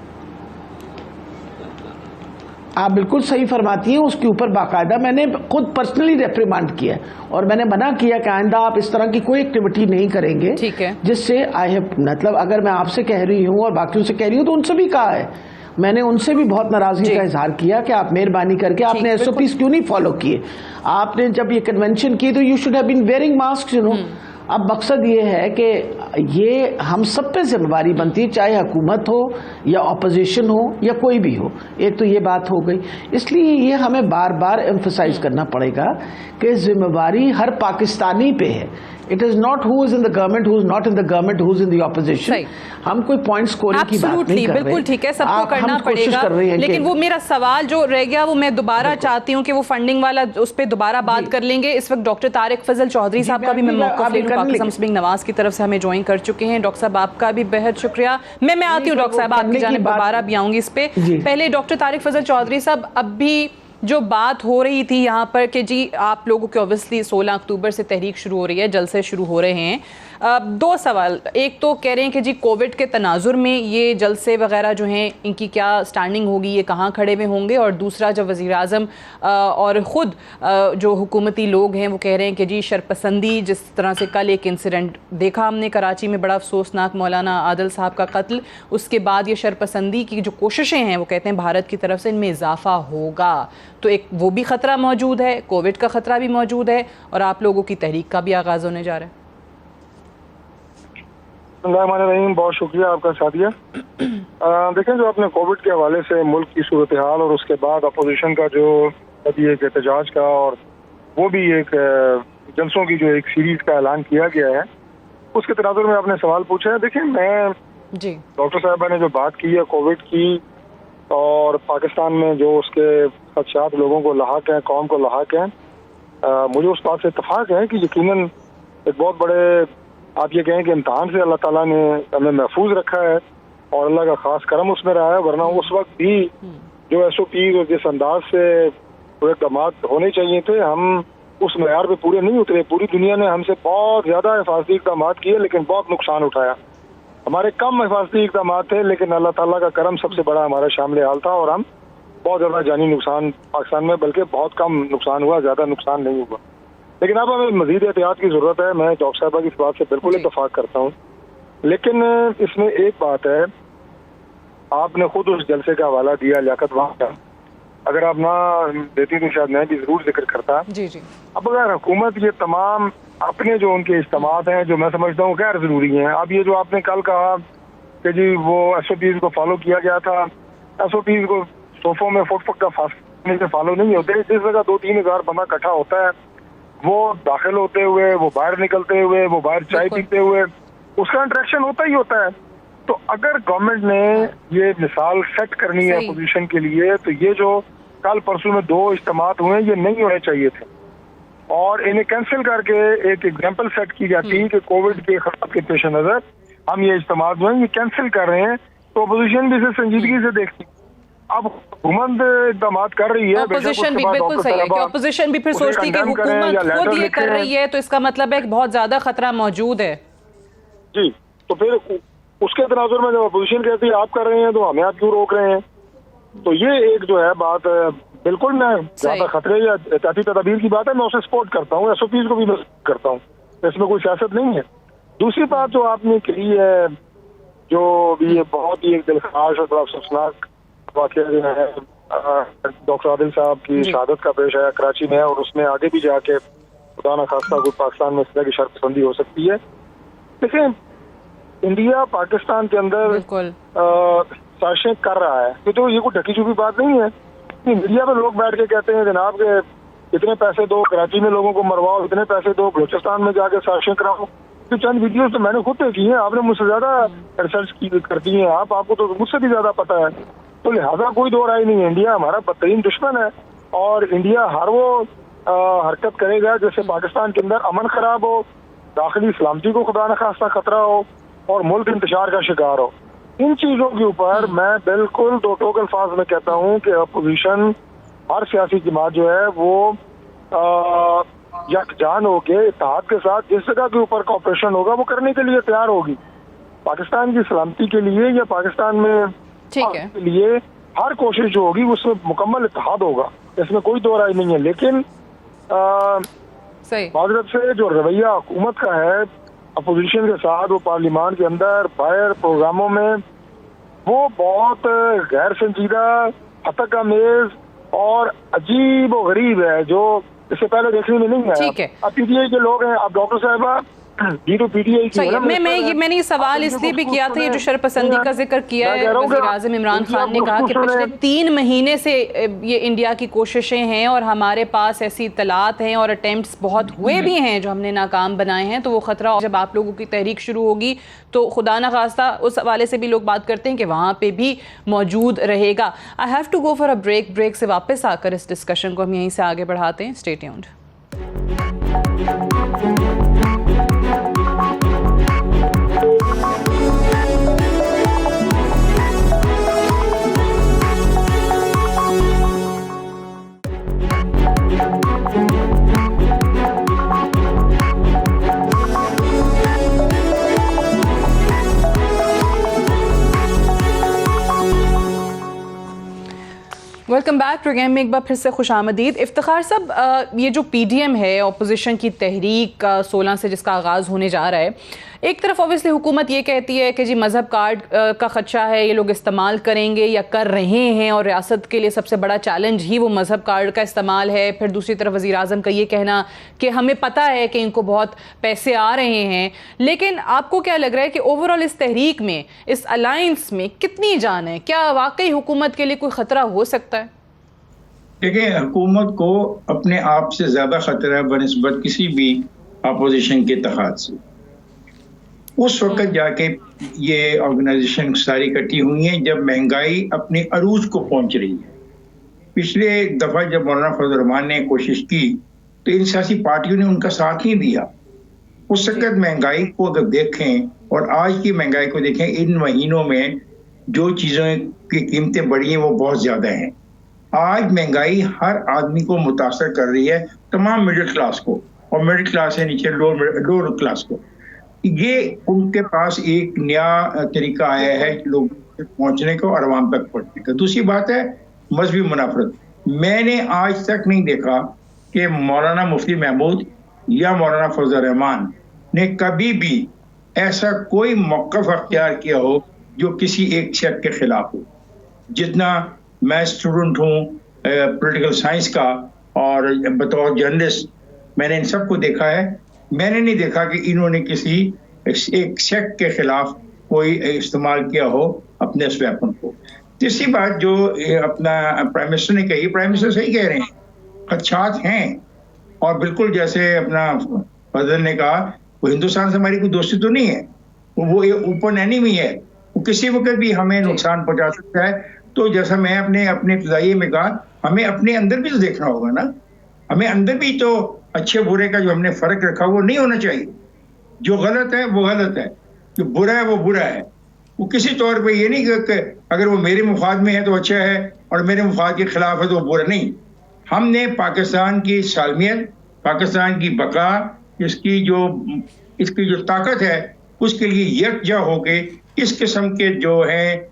आप बिल्कुल सही फरमाती हैं। उसके ऊपर बाकायदा मैंने खुद पर्सनली रेप्रिमांड किया और मैंने मना किया कि आइंदा आप इस तरह की कोई एक्टिविटी नहीं करेंगे, ठीक है, जिससे मतलब अगर मैं आपसे कह रही हूँ और बाकियों से कह रही हूँ तो उनसे भी कहा है, मैंने उनसे भी बहुत नाराजगी का इजहार किया कि आप मेहरबानी करके आपने SOPs क्यों नहीं फॉलो किए। आपने जब ये कन्वेंशन की तो you should have been wearing mask, you know. अब मकसद ये है कि ये हम सब पे जिम्मेवारी बनती है, चाहे हुकूमत हो या अपोजिशन हो या कोई भी हो। एक तो ये बात हो गई, इसलिए ये हमें बार बार एम्फसाइज करना पड़ेगा कि जिम्मेवारी हर पाकिस्तानी पे है। It is not who is in the government, who is not in the government, who is in the opposition. हम कोई पॉइंट स्कोरिंग की बात नहीं कर रहे। बिल्कुल ठीक है, सबको करना पड़ेगा, लेकिन वो मेरा सवाल जो रह गया वो मैं दोबारा चाहती हूँ कि वो फंडिंग वाला उस पर दोबारा बात कर लेंगे। इस वक्त डॉक्टर तारिक फजल चौधरी साहब का भी मैं मौका ले लूं, पाकिस्तान मुस्लिम नवाज की तरफ से हमें ज्वाइन कर चुके हैं। डॉक्टर साहब आपका भी बेहद शुक्रिया। मैं आती हूँ डॉक्टर साहब, आपकी जानिब दोबारा भी आऊंगी इस पे। पहले डॉक्टर तारिक फजल चौधरी साहब, अब भी जो बात हो रही थी यहाँ पर कि जी आप लोगों की ऑब्वियसली 16 अक्टूबर से तहरीक शुरू हो रही है, जलसे शुरू हो रहे हैं। 2 सवाल, एक तो कह रहे हैं कि जी कोविड के तनाजुर में ये जलसे वगैरह जो हैं इनकी क्या स्टैंडिंग होगी, ये कहाँ खड़े हुए होंगे, और दूसरा जब वज़ीर आज़म और ख़ुद जो हुकूमती लोग हैं वो कह रहे हैं कि जी शरपसंदी, जिस तरह से कल एक इंसिडेंट देखा हमने कराची में, बड़ा अफसोसनाक, मौलाना आदिल साहब का कत्ल, उसके बाद ये शरपसंदी की जो कोशिशें हैं वो कहते हैं भारत की तरफ से इनमें इजाफा होगा। तो एक वो भी ख़तरा मौजूद है, कोविड का ख़तरा भी मौजूद है, और आप लोगों की तहरीक का भी आगाज़ होने जा रहा है। बहुत शुक्रिया आपका सादिया। देखें, जो आपने कोविड के हवाले से मुल्क की सूरत हाल और उसके बाद अपोजिशन का जो अभी एक एहतजाज का और वो भी एक जलसों की जो एक सीरीज का ऐलान किया गया है, उसके तनाजुर में आपने सवाल पूछा है। देखिए, मैं डॉक्टर साहबा ने जो बात की है कोविड की और पाकिस्तान में जो उसके खदशात लोगों को लाहक हैं, कौम को लाहक हैं, मुझे उस बात से इत्तफाक है कि यकीनन एक बहुत बड़े, आप ये कहें कि इम्तहान से अल्लाह ताला ने हमें महफूज रखा है और अल्लाह का खास करम उसमें रहा है। वरना उस वक्त भी जो SOPs और जिस अंदाज से इक़दाम होने चाहिए थे, हम उस मैयार पे पूरे नहीं उतरे। पूरी दुनिया ने हमसे बहुत ज़्यादा हिफाजती इक़दाम किए, लेकिन बहुत नुकसान उठाया। हमारे कम हिफाजती इक़दाम थे, लेकिन अल्लाह ताला का करम सबसे बड़ा हमारा शामिल हाल था और हम बहुत ज़्यादा जानी नुकसान पाकिस्तान में, बल्कि बहुत कम नुकसान हुआ, ज़्यादा नुकसान नहीं हुआ। लेकिन अब हमें मजीद एहतियात की ज़रूरत है। मैं डॉक्टर साहबा की इस बात से बिल्कुल इत्तफाक करता हूँ, लेकिन इसमें एक बात है, आपने खुद उस जलसे का हवाला दिया लियाकत बाग का, अगर आप ना देती तो शायद मैं भी ज़रूर जिक्र करता। जी। अब अगर हुकूमत ये तमाम अपने जो उनके इज्तिमात हैं, जो मैं समझता हूँ गैर ज़रूरी हैं, अब ये जो आपने कल कहा कि जी वो SOPs को फॉलो किया गया था, SOPs को सोफों में फुट का फासले से फॉलो नहीं होते। जिस जगह 2-3 हज़ार बंदा इकट्ठा होता है, वो दाखिल होते हुए, वो बाहर निकलते हुए, वो बाहर चाय पीते हुए, उसका इंटरेक्शन होता ही होता है। तो अगर गवर्नमेंट ने ये मिसाल सेट करनी है सही। अपोजिशन के लिए, तो ये जो कल परसों में 2 इज्तिमात हुए ये नहीं होने चाहिए थे, और इन्हें कैंसिल करके एक एग्जाम्पल सेट की जाती कि कोविड के खतरे के पेश नजर हम ये इज्तिमात जो है ये कैंसिल कर रहे हैं, तो अपोजिशन भी इसे संजीदगी से देखती। अब हुकूमत इकदाम कर रही है, ऑपोजिशन भी बिल्कुल सही है कि ऑपोजिशन भी फिर सोचती है कि हुकूमत खुद ये कर रही है, तो इसका मतलब है कि बहुत ज्यादा खतरा मौजूद है। जी, तो फिर उसके तनाजुर में जब अपोजिशन कहती है आप कर रहे हैं तो हमें आप क्यों रोक रहे हैं, तो ये एक जो है बात बिल्कुल मैं ज्यादा खतरे या एहतियाती तदाबीर की बात है, मैं उसे सपोर्ट करता हूँ, SOPs को भी मैं करता हूँ, इसमें कोई सियासत नहीं है। दूसरी बात जो आपने कही है, जो भी ये बहुत ही एक दिलखाश और बड़ा अफसोसनाक वाकया जो है डॉक्टर आदिल साहब की शहादत का पेश आया कराची में, और उसमें आगे भी जाके खुदा न खास्ता कोई पाकिस्तान में इस तरह की शर्तबंदी हो सकती है। देखिए, इंडिया पाकिस्तान के अंदर साजिशें कर रहा है, तो ये कोई ढकी छुपी बात नहीं है। मीडिया में लोग बैठ के कहते हैं जनाब के इतने पैसे दो, कराची में लोगों को मरवाओ, इतने पैसे दो, बलूचिस्तान में जाके साजिशें कराओ। तो चंद वीडियोस तो मैंने खुद देखी हैं, आपने मुझसे ज्यादा रिसर्च करती हैं आपको तो मुझसे भी ज्यादा पता है, तो लिहाजा कोई दो राय नहीं है, इंडिया हमारा बदतरीन दुश्मन है, और इंडिया हर वो हरकत करेगा जिससे पाकिस्तान के अंदर अमन खराब हो, दाखिली सलामती को खुदा न खास्ता खतरा हो, और मुल्क इंतशार का शिकार हो। इन चीजों के ऊपर मैं बिल्कुल दो टोक अल्फाज में कहता हूँ कि अपोजिशन, हर सियासी जमात जो है वो यकजान होके इत्तेहाद के साथ जिस जगह के ऊपर कॉपरेशन होगा वो करने के लिए तैयार होगी, पाकिस्तान की सलामती के लिए या पाकिस्तान में के लिए हर कोशिश जो होगी उसमें मुकम्मल इत्तेहाद होगा, इसमें कोई दो राय नहीं है। लेकिन माजरत से जो रवैया हुकूमत का है अपोजिशन के साथ, वो पार्लियामान के अंदर बाहर प्रोग्रामों में, वो बहुत गैर संजीदा, हतक-आमेज और अजीब और गरीब है, जो इससे पहले देखने में नहीं आया। अब PTI के लोग हैं, अब डॉक्टर साहबा PTI की है। मैंने ये सवाल इसलिए भी किया था, ये जो शरपसंदी का जिक्र किया है वज़ीर आज़म इमरान खान ने कहा कि पिछले 3 महीने से ये इंडिया की कोशिशें हैं और हमारे पास ऐसी इत्तलात हैं और अटेम्प्ट्स बहुत हुए भी हैं जो हमने नाकाम बनाए हैं, तो वो खतरा जब आप लोगों की तहरीक शुरू होगी तो खुदा न खास्ता उस हवाले से भी लोग बात करते हैं कि वहाँ पे भी मौजूद रहेगा। I have to go for a break से वापस आकर इस डिस्कशन को हम यहीं से आगे बढ़ाते हैं। Stay tuned. Welcome back programme में एक बार फिर से खुश आमदीद। इफ्तिखार साहब, ये जो PDM है अपोजिशन की तहरीक 16 से जिसका आगाज़ होने जा रहा है, एक तरफ ऑब्वियसली हुकूमत ये कहती है कि जी मज़हब कार्ड का ख़दशा है, ये लोग इस्तेमाल करेंगे या कर रहे हैं और रियासत के लिए सबसे बड़ा चैलेंज ही वो मज़हब कार्ड का इस्तेमाल है। फिर दूसरी तरफ वज़ीर आज़म का ये कहना कि हमें पता है कि इनको बहुत पैसे आ रहे हैं। लेकिन आपको क्या लग रहा है कि ओवरऑल इस तहरीक में, इस अलायंस में कितनी जान है? क्या वाकई हुकूमत के लिए कोई ख़तरा हो सकता है? देखिए, हुकूमत को अपने आप से ज़्यादा ख़तरा है बनिस्बत किसी भी अपोजिशन के इत्तेहाद से। उस वक्त जाके ये ऑर्गेनाइजेशन सारी इकट्ठी हुई हैं जब महंगाई अपने अरूज को पहुंच रही है। पिछले दफ़ा जब मौलाना फजल रहमान ने कोशिश की तो इन सियासी पार्टियों ने उनका साथ नहीं दिया। उस वक्त महंगाई को अगर देखें और आज की महंगाई को देखें, इन महीनों में जो चीज़ों की कीमतें बढ़ी हैं वो बहुत ज़्यादा हैं। आज महंगाई हर आदमी को मुतासर कर रही है, तमाम मिडिल क्लास को, और मिडिल क्लास से नीचे लोअर क्लास को। ये उनके पास एक नया तरीका आया है लोग पहुंचने को और आवाम तक पहुंचने का। दूसरी बात है मजहबी मुनाफरत। मैंने आज तक नहीं देखा कि मौलाना मुफ्ती महमूद या मौलाना फजल रहमान ने कभी भी ऐसा कोई मौक़िफ़ अख्तियार किया हो जो किसी एक शख्स के खिलाफ हो। जितना मैं स्टूडेंट हूँ पॉलिटिकल साइंस का और बतौर जर्नलिस्ट मैंने इन सबको देखा है, मैंने नहीं देखा कि इन्होंने किसी एक शख्स के खिलाफ कोई इस्तेमाल किया हो अपने उस वेपन को। तीसरी बात जो अपना प्राइम मिनिस्टर ने कही, प्राइम मिनिस्टर सही कह रहे हैं, खदशात हैं, और बिल्कुल जैसे अपना फजल ने कहा, वो हिंदुस्तान से हमारी कोई दोस्ती तो नहीं है, वो ओपन एनिमी है, वो किसी वक्त भी हमें नुकसान पहुंचा सकता है। तो जैसा मैं अपने इब्तिदाई में कहा, हमें अपने अंदर भी तो देखना होगा ना, हमें अंदर भी तो अच्छे बुरे का जो हमने फर्क रखा वो नहीं होना चाहिए। जो गलत है वो गलत है, जो बुरा है वो बुरा है। वो किसी तौर पे ये नहीं कि अगर वो मेरे मुफाद में है तो अच्छा है और मेरे मुफाद के खिलाफ है तो वो बुरा नहीं। हमने पाकिस्तान की सालमियत, पाकिस्तान की बका, इसकी जो ताकत है, उसके लिए यकजा होके इस किस्म के जो है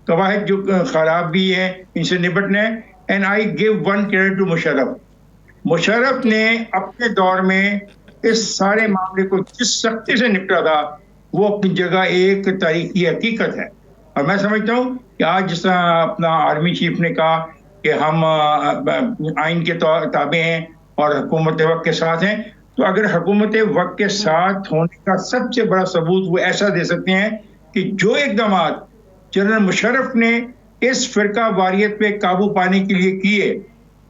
कवायद जो खराब भी है, इनसे निपटना है। And I give one credit to Musharraf. Musharraf ने अपने दौर में इस सारे मामले को जिस सख्ती से निपटा था, वो अपनी जगह एक तारीखी हकीकत है। और मैं समझता हूँ कि आज जिस तरह अपना आर्मी चीफ ने कहा कि हम आइन के ताबे हैं और हुकूमत वक्त के साथ हैं, तो अगर हुकूमत वक्त के साथ होने का सबसे बड़ा सबूत वो ऐसा दे सकते हैं कि जो इक़दाम जनरल मुशर्रफ ने इस फिरका वारियत पे काबू पाने के लिए किए,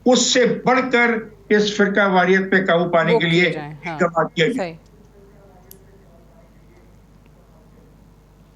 उससे बढ़कर इस फिरका वारियत पे काबू पाने के लिए इक़दाम किया गया।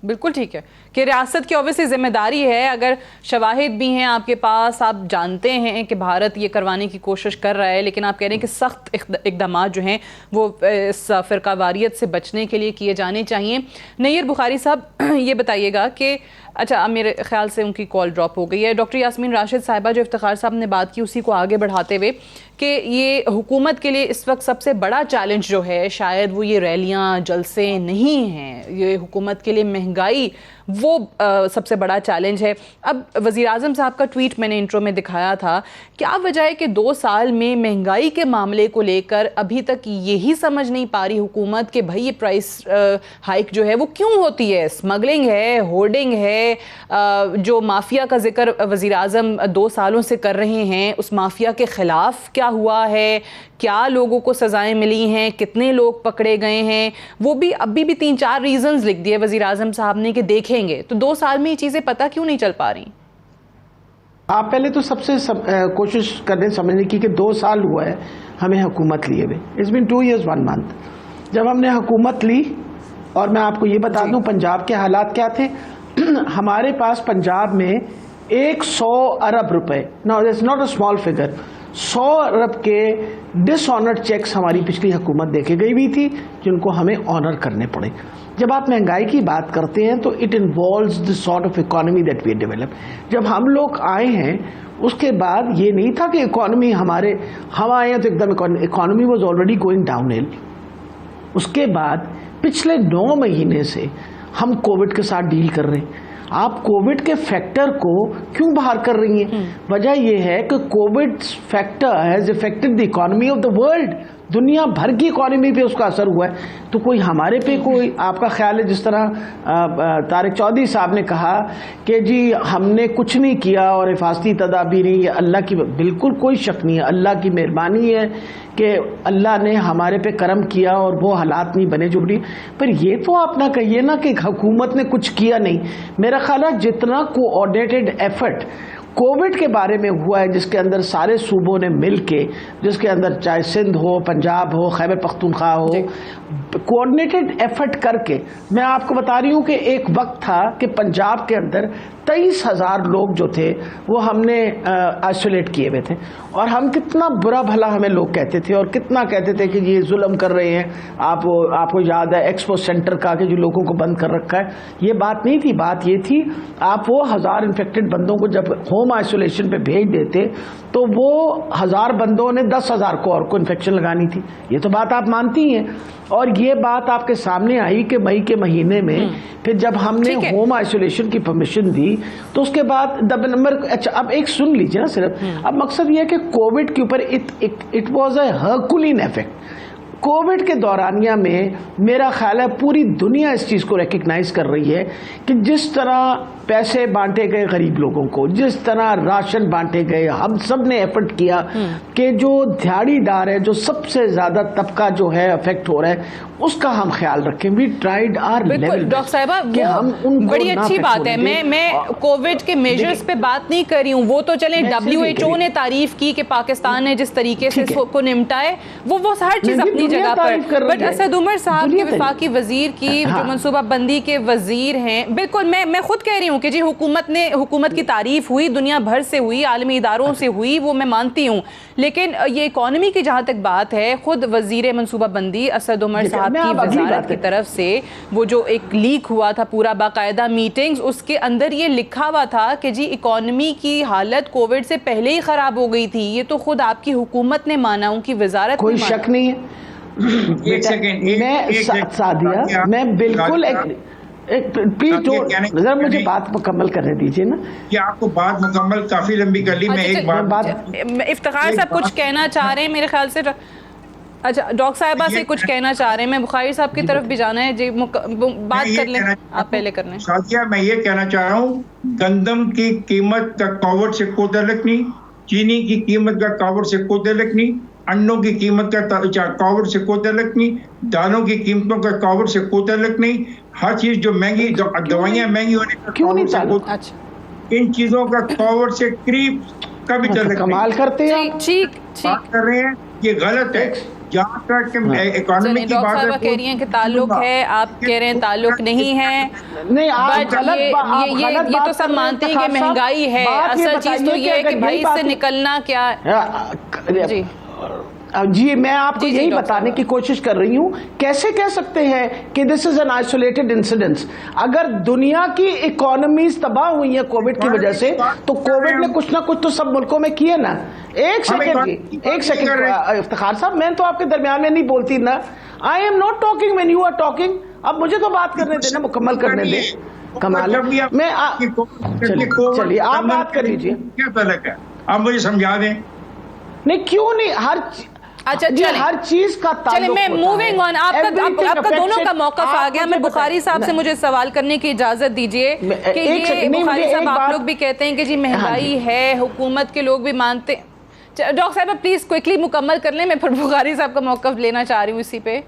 बिल्कुल ठीक है कि रियासत की ऑब्वियसली जिम्मेदारी है। अगर शवाहिद भी हैं आपके पास, आप जानते हैं कि भारत ये करवाने की कोशिश कर रहा है, लेकिन आप कह रहे हैं कि सख्त इक़दाम जो हैं वो इस फ़िरका वारियत से बचने के लिए किए जाने चाहिए। नैयर बुखारी साहब, ये बताइएगा कि अच्छा, मेरे ख्याल से उनकी कॉल ड्रॉप हो गई है। डॉक्टर यास्मीन राशिद साहिबा, जो इफ्तिखार साहब ने बात की उसी को आगे बढ़ाते हुए कि ये हुकूमत के लिए इस वक्त सबसे बड़ा चैलेंज जो है, शायद वो ये रैलियाँ जलसे नहीं हैं, ये हुकूमत के लिए महंगाई वो सबसे बड़ा चैलेंज है। अब वज़ीर आज़म साहब का ट्वीट मैंने इंट्रो में दिखाया था। क्या वजह है कि 2 साल में महंगाई के मामले को लेकर अभी तक यही समझ नहीं पा रही हुकूमत कि भाई ये प्राइस हाइक जो है वो क्यों होती है? स्मगलिंग है, होर्डिंग है, जो माफिया का जिक्र वज़ीर आज़म 2 सालों से कर रहे हैं, उस माफिया के ख़िलाफ़ क्या हुआ है, क्या लोगों को सज़ाएं मिली हैं, कितने लोग पकड़े गए हैं, वो भी अभी भी 3-4 रीज़न्स लिख दिए वज़ीर आज़म साहब ने कि देखेंगे। तो 2 साल में ये चीज़ें पता क्यों नहीं चल पा रही? आप पहले तो सबसे कोशिश करें समझने की कि 2 साल हुआ है हमें हुकूमत लिए हुए। इट्स बीन 2 years 1 month जब हमने हुकूमत ली। और मैं आपको ये बता दूं पंजाब के हालात क्या थे। हमारे पास पंजाब में 100 अरब रुपए, no it's not a small figure, 100 अरब के डिसऑनर्ड चेक्स हमारी पिछली हुकूमत देके गई हुई थी, जिनको हमें ऑनर करने पड़े। जब आप महंगाई की बात करते हैं तो it involves the sort of economy that we develop. जब हम लोग आए हैं उसके बाद ये नहीं था कि इकोनॉमी हम आए हैं तो एकदम economy was already going downhill. उसके बाद पिछले 9 महीने से हम कोविड के साथ डील कर रहे हैं। आप कोविड के फैक्टर को क्यों बाहर कर रही हैं? वजह यह है कि Covid factor has affected the economy of the world. दुनिया भर की इकोनॉमी पे उसका असर हुआ है। तो कोई हमारे पे कोई आपका ख्याल है, जिस तरह तारिक चौधरी साहब ने कहा कि जी हमने कुछ नहीं किया और हिफाजती तदाबीर, ये अल्लाह की, बिल्कुल कोई शक नहीं है, अल्लाह की मेहरबानी है कि अल्लाह ने हमारे पे करम किया और वो हालात नहीं बने जो बनी। पर ये तो आप ना कहिए ना कि हुकूमत ने कुछ किया नहीं। मेरा ख्याल है जितना कोऑर्डिनेटेड एफर्ट कोविड के बारे में हुआ है, जिसके अंदर सारे सूबों ने मिलके, जिसके अंदर चाहे सिंध हो, पंजाब हो, खैबर पख्तूनख्वा हो, कोऑर्डिनेटेड एफर्ट करके, मैं आपको बता रही हूँ कि एक वक्त था कि पंजाब के अंदर 23,000 लोग जो थे वो हमने आइसोलेट किए हुए थे। और हम कितना बुरा भला हमें लोग कहते थे और कितना कहते थे कि ये जुल्म कर रहे हैं। आपको याद है एक्सपो सेंटर का कि जो लोगों को बंद कर रखा है। ये बात नहीं थी, बात ये थी आप वो 1000 इन्फेक्टेड बंदों को जब होम आइसोलेशन पे भेज देते तो वो 1000 बंदों ने 10,000 को और को इन्फेक्शन लगानी थी। ये तो बात आप मानती हैं। और ये बात आपके सामने आई कि मई के महीने में फिर जब हमने होम आइसोलेशन की परमिशन दी तो उसके बाद नंबर, अच्छा अब एक सुन लीजिए ना सिर्फ, अब मकसद ये है कि कोविड के ऊपर it was a herculean effect. Covid के दौरानिया में मेरा ख्याल है पूरी दुनिया इस चीज को रिकग्नाइज कर रही है कि जिस तरह पैसे बांटे गए गरीब लोगों को, जिस तरह राशन बांटे गए, हम सब ने एफर्ट किया कि जो दिहाड़ीदार है, जो सबसे ज्यादा तबका जो है अफेक्ट हो रहा है, उसका हम ख्याल रखें। We tried our level. Doctor साहिबा, बड़ी अच्छी बात है। मैं कोविड के मेजर्स पे बात नहीं कर रही हूँ, वो तो चले WHO ने तारीफ की कि पाकिस्तान ने जिस तरीके से इसको निपटा है, वो हर चीज अपनी अपनी जगह पर, बट असद उमर साहब के वफाकी वजीर की जो मनसूबा बंदी के वजीर हैं, बिल्कुल मैं खुद कह रही हूँ कि जी हुकूमत की तारीफ हुई, दुनिया भर से हुई, आलमी इदारों से हुई, वो मैं मानती हूँ, लेकिन ये इकॉनमी की जहाँ तक बात है, खुद वजीर मनसूबा बंदी असद उमर साहब की वजारत की तरफ से वो जो एक लीक हुआ था पूरा बाकायदा मीटिंग्स, उसके अंदर ये लिखा हुआ था कि जी इकॉनमी की हालत कोविड से पहले ही खराब हो गई थी। ये तो खुद आपकी हुकूमत ने माना, उनकी वजारत, कोई शक नहीं है। सादिया, मैं बिल्कुल प्लीज जरा मुझे बात मुकम्मल करने दीजिए ना। कि आपको बात मुकम्मल काफी लंबी कर ली। मैं एक बात इफ्तिखार साहब कुछ कहना चाह रहे हैं मेरे ख्याल से। अच्छा, डॉक्टर साहिबा से कुछ कहना चाह रहे हैं, मैं बुखारी साहब की तरफ भी जाना है जी, बात कर लें, आप पहले कर लें। सादिया, मैं ये कहना चाह रहा हूँ, गंदम की कीमत का कोविड से कोई ताल्लुक नहीं, चीनी की कीमत का कोविड से कोई ताल्लुक नहीं, अंडों की कीमत का कोविड से कोई ताल्लुक नहीं, दालों की कीमतों का कोविड से कोई ताल्लुक नहीं। हर चीज जो महंगी, दवाइयाँ महंगी होने का कोविड से, इन चीजों का कोविड से करीब कभी ताल्लुक कमाल करते हैं, ठीक बात कर रहे हैं, ये गलत है। जहाँ तक इकोनॉमी की बात है, कह रही हैं कि ताल्लुक है, आप कह रहे हैं ताल्लुक नहीं है। नहीं, ये तो सब मानते हैं कि महंगाई है, असल चीज तो ये है कि भाई इससे निकलना क्या है। जी, मैं आपको यही बताने की कोशिश कर रही हूँ, कैसे कह सकते हैं कि this is an isolated incidence. अगर दुनिया की इकोनॉमीज तबाह हुई है कोविड की वजह से, तो कोविड ने कुछ ना कुछ तो सब मुल्कों में किए ना। एक सेकंड इफ्तिखार साहब, मैं तो आपके दरमियान में नहीं बोलती ना। I am not talking when you are talking. अब मुझे तो बात करने देना, मुकम्मल करने दे। कमाल, मैं चलिए आप बात कर लीजिए। क्या तलक है, आप मुझे समझा दें। नहीं, क्यों नहीं, अच्छा हर चीज का चले, मैं मूविंग ऑन। आपका दोनों का मौकफ आ गया। मैं बुखारी साहब से मुझे सवाल करने की इजाजत दीजिए कि ये बुखारी साहब, आप लोग भी कहते हैं कि जी महंगाई है, हुकूमत के लोग भी मानते हैं। डॉक्टर साहब प्लीज क्विकली मुकम्मल कर लें, मैं फिर बुखारी साहब का मौकफ लेना चाह रही हूँ इसी पे।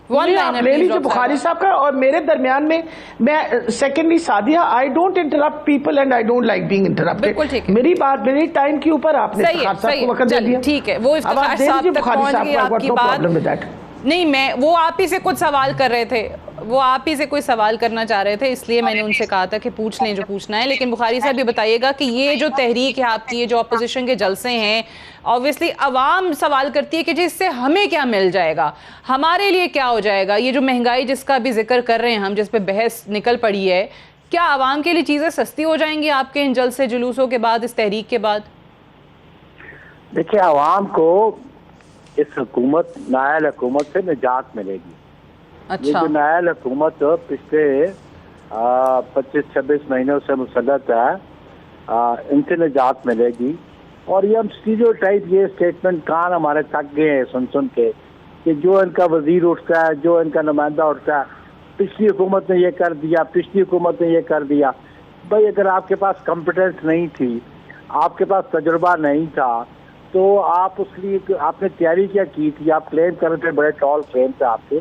आप ले लीजिए बुखारी साहब का, और मेरे दरमियान में मैं secondly Sadia, I don't interrupt people and I don't like being interrupted. मेरी बात मेरी टाइम के ऊपर आपने इफ्तिखार साहब को वक्त दे दिया, ठीक है, वो इफ्तिखार साहब तक पहुंच गई आपकी बात। नहीं, मैं वो आप ही से कुछ सवाल कर रहे थे, वो आप ही से कोई सवाल करना चाह रहे थे, इसलिए मैंने उनसे कहा था कि पूछ लें जो पूछना है। लेकिन बुखारी साहब ये बताइएगा कि ये जो तहरीक है आपकी, ये जो अपोजिशन के जलसे हैं, ऑब्वियसली अवाम सवाल करती है कि जी इससे हमें क्या मिल जाएगा, हमारे लिए क्या हो जाएगा। ये जो महंगाई जिसका भी जिक्र कर रहे हैं हम, जिस पे बहस निकल पड़ी है, क्या आवाम के लिए चीज़ें सस्ती हो जाएंगी आपके इन जलसे जुलूसों के बाद, इस तहरीक के बाद? देखिए, आवाम को इस हुकूमत, नायल हुकूमत से निजात मिलेगी। अच्छा। ये जो नायल हुकूमत पिछले 25-26 महीनों से मुसल्लत है, इनसे निजात मिलेगी। और ये हम स्टीरियोटाइप, ये स्टेटमेंट कान हमारे थक गए हैं सुन के, कि जो इनका वजीर उठता है, जो इनका नुमाइंदा उठता है, पिछली हुकूमत ने ये कर दिया, पिछली हुकूमत ने ये कर दिया। भाई, अगर आपके पास कॉम्पिटेंस नहीं थी, आपके पास तजुर्बा नहीं था, तो आप उसके लिए आपने तैयारी क्या की थी? आप क्लेम कर रहे थे, बड़े टॉल फ्रेम थे आपके,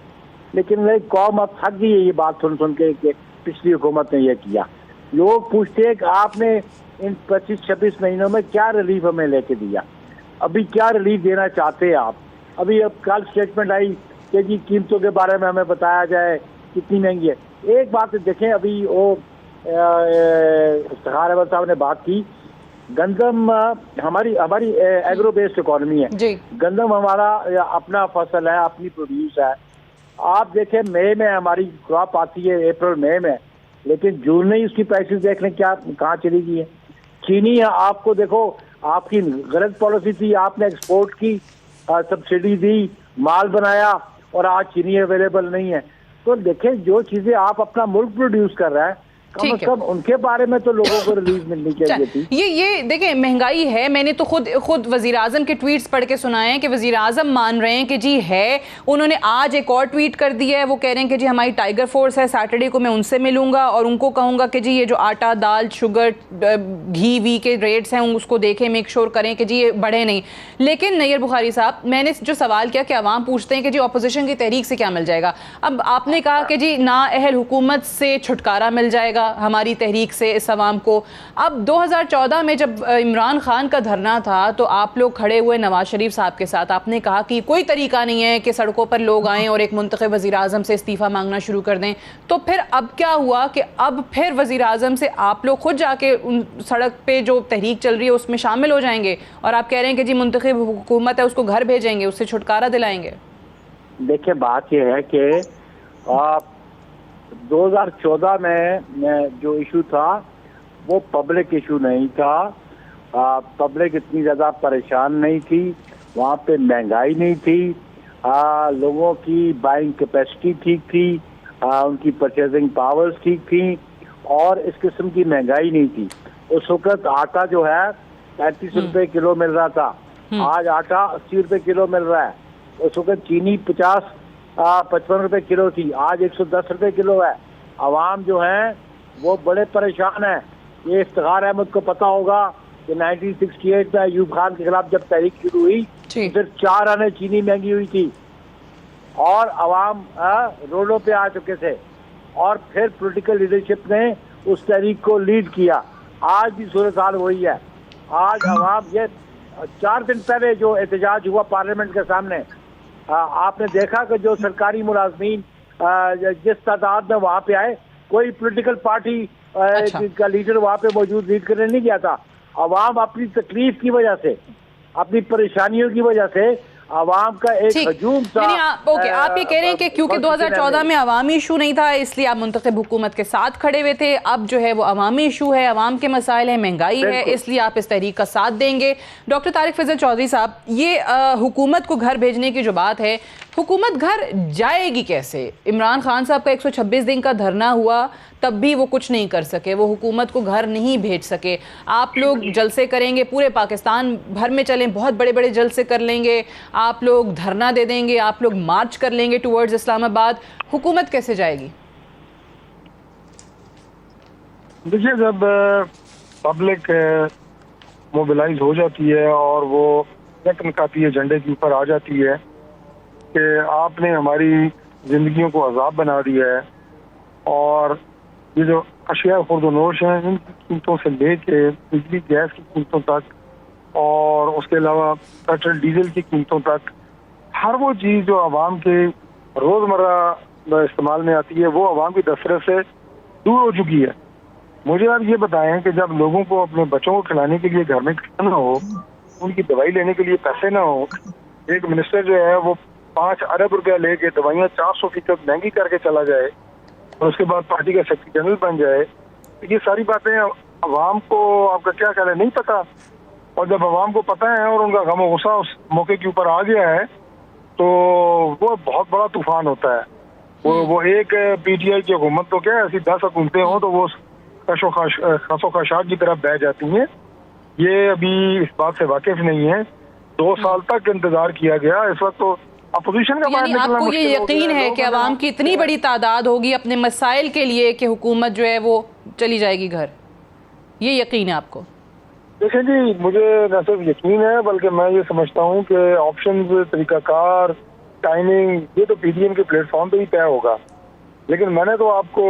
लेकिन कौम अब थक गई है ये बात सुन के कि पिछली हुकूमत ने ये किया। लोग पूछते हैं कि आपने इन 25-26 महीनों में क्या रिलीफ हमें लेके दिया, अभी क्या रिलीफ देना चाहते हैं आप? अभी अब कल स्टेटमेंट आई कि जी कीमतों के बारे में हमें बताया जाए कितनी महंगी है। एक बात देखें, अभी वो इफ्तिखार अहमद साहब ने बात की, गंदम हमारी एग्रो बेस्ड इकोनॉमी है जी। गंदम हमारा अपना फसल है, अपनी प्रोड्यूस है। आप देखें, मई में हमारी क्रॉप आती है, अप्रैल मई में, लेकिन जून में ही उसकी प्राइसेस देख लें क्या कहाँ चली गई है। चीनी आपको देखो, आपकी गलत पॉलिसी थी, आपने एक्सपोर्ट की सब्सिडी दी, माल बनाया, और आज चीनी अवेलेबल नहीं है। तो देखें, जो चीजें आप अपना मुल्क प्रोड्यूस कर रहा है, कम से कम उनके बारे में तो लोगों को रिलीफ मिलनी चाहिए थी। ये देखिए, महंगाई है। मैंने तो खुद वजीर आजम के ट्वीट्स पढ़ के सुनाए हैं कि वजीर आजम मान रहे हैं कि जी है। उन्होंने आज एक और ट्वीट कर दिया है, वो कह रहे हैं कि जी हमारी टाइगर फोर्स है, सैटरडे को मैं उनसे मिलूंगा और उनको कहूंगा कि जी ये जो आटा, दाल, शुगर, घी वी के रेट्स हैं उसको देखें, मेक श्योर करें कि जी ये बढ़े नहीं। लेकिन नैयर बुखारी साहब, मैंने जो सवाल किया कि अवाम पूछते हैं कि जी अपोजिशन की तहरीक से क्या मिल जाएगा। अब आपने कहा कि जी नाअहल हुकूमत से छुटकारा मिल जाएगा, हमारी तहरीक से इस अवाम को। अब 2014 में जब इमरान खान का धरना था तो आप लोग खड़े हुए नवाज शरीफ साहब के साथ, आपने कहा कि कोई तरीका नहीं है कि सड़कों पर लोग आएँ और एक मुंतखब वज़ीर आज़म से इस्तीफ़ा मांगना शुरू कर दें। तो फिर अब क्या हुआ कि अब फिर वज़ीर आज़म से आप लोग खुद जाके उन सड़क पे जो तहरीक चल रही है उसमें शामिल हो जाएंगे और आप कह रहे हैं कि जी मुंतखब हुकूमत है उसको घर भेजेंगे, उससे छुटकारा दिलाएंगे? देखिए, बात यह है कि 2014 में जो इशू था वो पब्लिक इशू नहीं था। पब्लिक इतनी ज़्यादा परेशान नहीं थी, वहाँ पे महंगाई नहीं थी, लोगों की बाइंग कैपेसिटी ठीक थी, उनकी परचेजिंग पावर्स ठीक थी और इस किस्म की महंगाई नहीं थी। उस वक्त आटा जो है 35 रुपए किलो मिल रहा था, आज आटा 80 रुपए किलो मिल रहा है। उस वक्त चीनी 55 रुपए किलो थी, आज 110 रुपए किलो है। आवाम जो है वो बड़े परेशान है। ये इफ्तिखार अहमद को पता होगा कि 1968 में अयूब खान के खिलाफ जब तहरीक शुरू हुई तो फिर 4 आने चीनी महंगी हुई थी और आवाम रोडों पे आ चुके थे और फिर पॉलिटिकल लीडरशिप ने उस तहरीक को लीड किया। आज भी सूरत हाल वही है। आज आवाम, ये 4 दिन पहले जो एहतजाज हुआ पार्लियामेंट के सामने, आपने देखा कि जो सरकारी मुलाजमीन जिस तादाद में वहाँ पे आए, कोई पॉलिटिकल पार्टी का लीडर वहाँ पे मौजूद लीड करने नहीं गया था। आवाम अपनी तकलीफ की वजह से, अपनी परेशानियों की वजह से आवाम का एक हजूम था। ओके, आप ये कह रहे हैं कि क्योंकि 2014 में अवामी इशू नहीं था इसलिए आप मुंतखब हुकूमत के साथ खड़े हुए थे। अब जो है वो अवामी इशू है, अवाम के मसाइल है, महंगाई है, इसलिए आप इस तहरीक का साथ देंगे। डॉक्टर तारिक फजल चौधरी साहब, ये हुकूमत को घर भेजने की जो बात है, हुकूमत घर जाएगी कैसे? इमरान खान साहब का 126 दिन का धरना हुआ, तब भी वो कुछ नहीं कर सके, वो हुकूमत को घर नहीं भेज सके। आप लोग जलसे करेंगे, पूरे पाकिस्तान भर में चलें, बहुत बड़े बड़े जलसे कर लेंगे, आप लोग धरना दे देंगे, आप लोग मार्च कर लेंगे टुवर्ड्स इस्लामाबाद, हुकूमत कैसे जाएगी? देखिए, जब पब्लिक मोबिलाइज हो जाती है और वो नकाती एजेंडे के ऊपर आ जाती है कि आपने हमारी जिंदगियों को अजाब बना दिया है और ये जो अशिया खुर्दनोश हैं इनकी कीमतों से लेके बिजली गैस की कीमतों तक और उसके अलावा पेट्रोल डीजल की कीमतों तक, हर वो चीज़ जो आवाम के रोज़मर्रा इस्तेमाल में आती है वो आवाम की दस्तरस से दूर हो चुकी है। मुझे आप ये बताएं कि जब लोगों को अपने बच्चों को खिलाने के लिए घर में खाना हो, उनकी दवाई लेने के लिए पैसे ना हो, एक मिनिस्टर जो है वो 5 अरब रुपया लेके दवाइयाँ 400% महंगी करके चला जाए और उसके बाद पार्टी का सेक्रेटरी जनरल बन जाए, तो ये सारी बातें अवाम को, आपका क्या ख्याल है, नहीं पता। और जब अवाम को पता है और उनका गम गुस्सा उस मौके के ऊपर आ गया है तो वो बहुत बड़ा तूफान होता है। वो एक पीटीआई की हुकूमत तो क्या ऐसी 10 हुकूमतें हों तो वो खसोखशात की तरफ बह जाती हैं। ये अभी इस बात से वाकिफ नहीं है। 2 साल तक इंतजार किया गया, इस वक्त तो अपोजिशन का यानी आपको ये यकीन है कि अवाम की इतनी बड़ी तादाद होगी अपने मसाइल के लिए कि हुकूमत जो है वो चली जाएगी घर, ये यकीन है आपको? देखिए जी, मुझे न सिर्फ यकीन है बल्कि मैं ये समझता हूँ कि ऑप्शंस, तरीकाकार, टाइमिंग, ये तो पीडीएम के प्लेटफॉर्म पे ही तय होगा। लेकिन मैंने तो आपको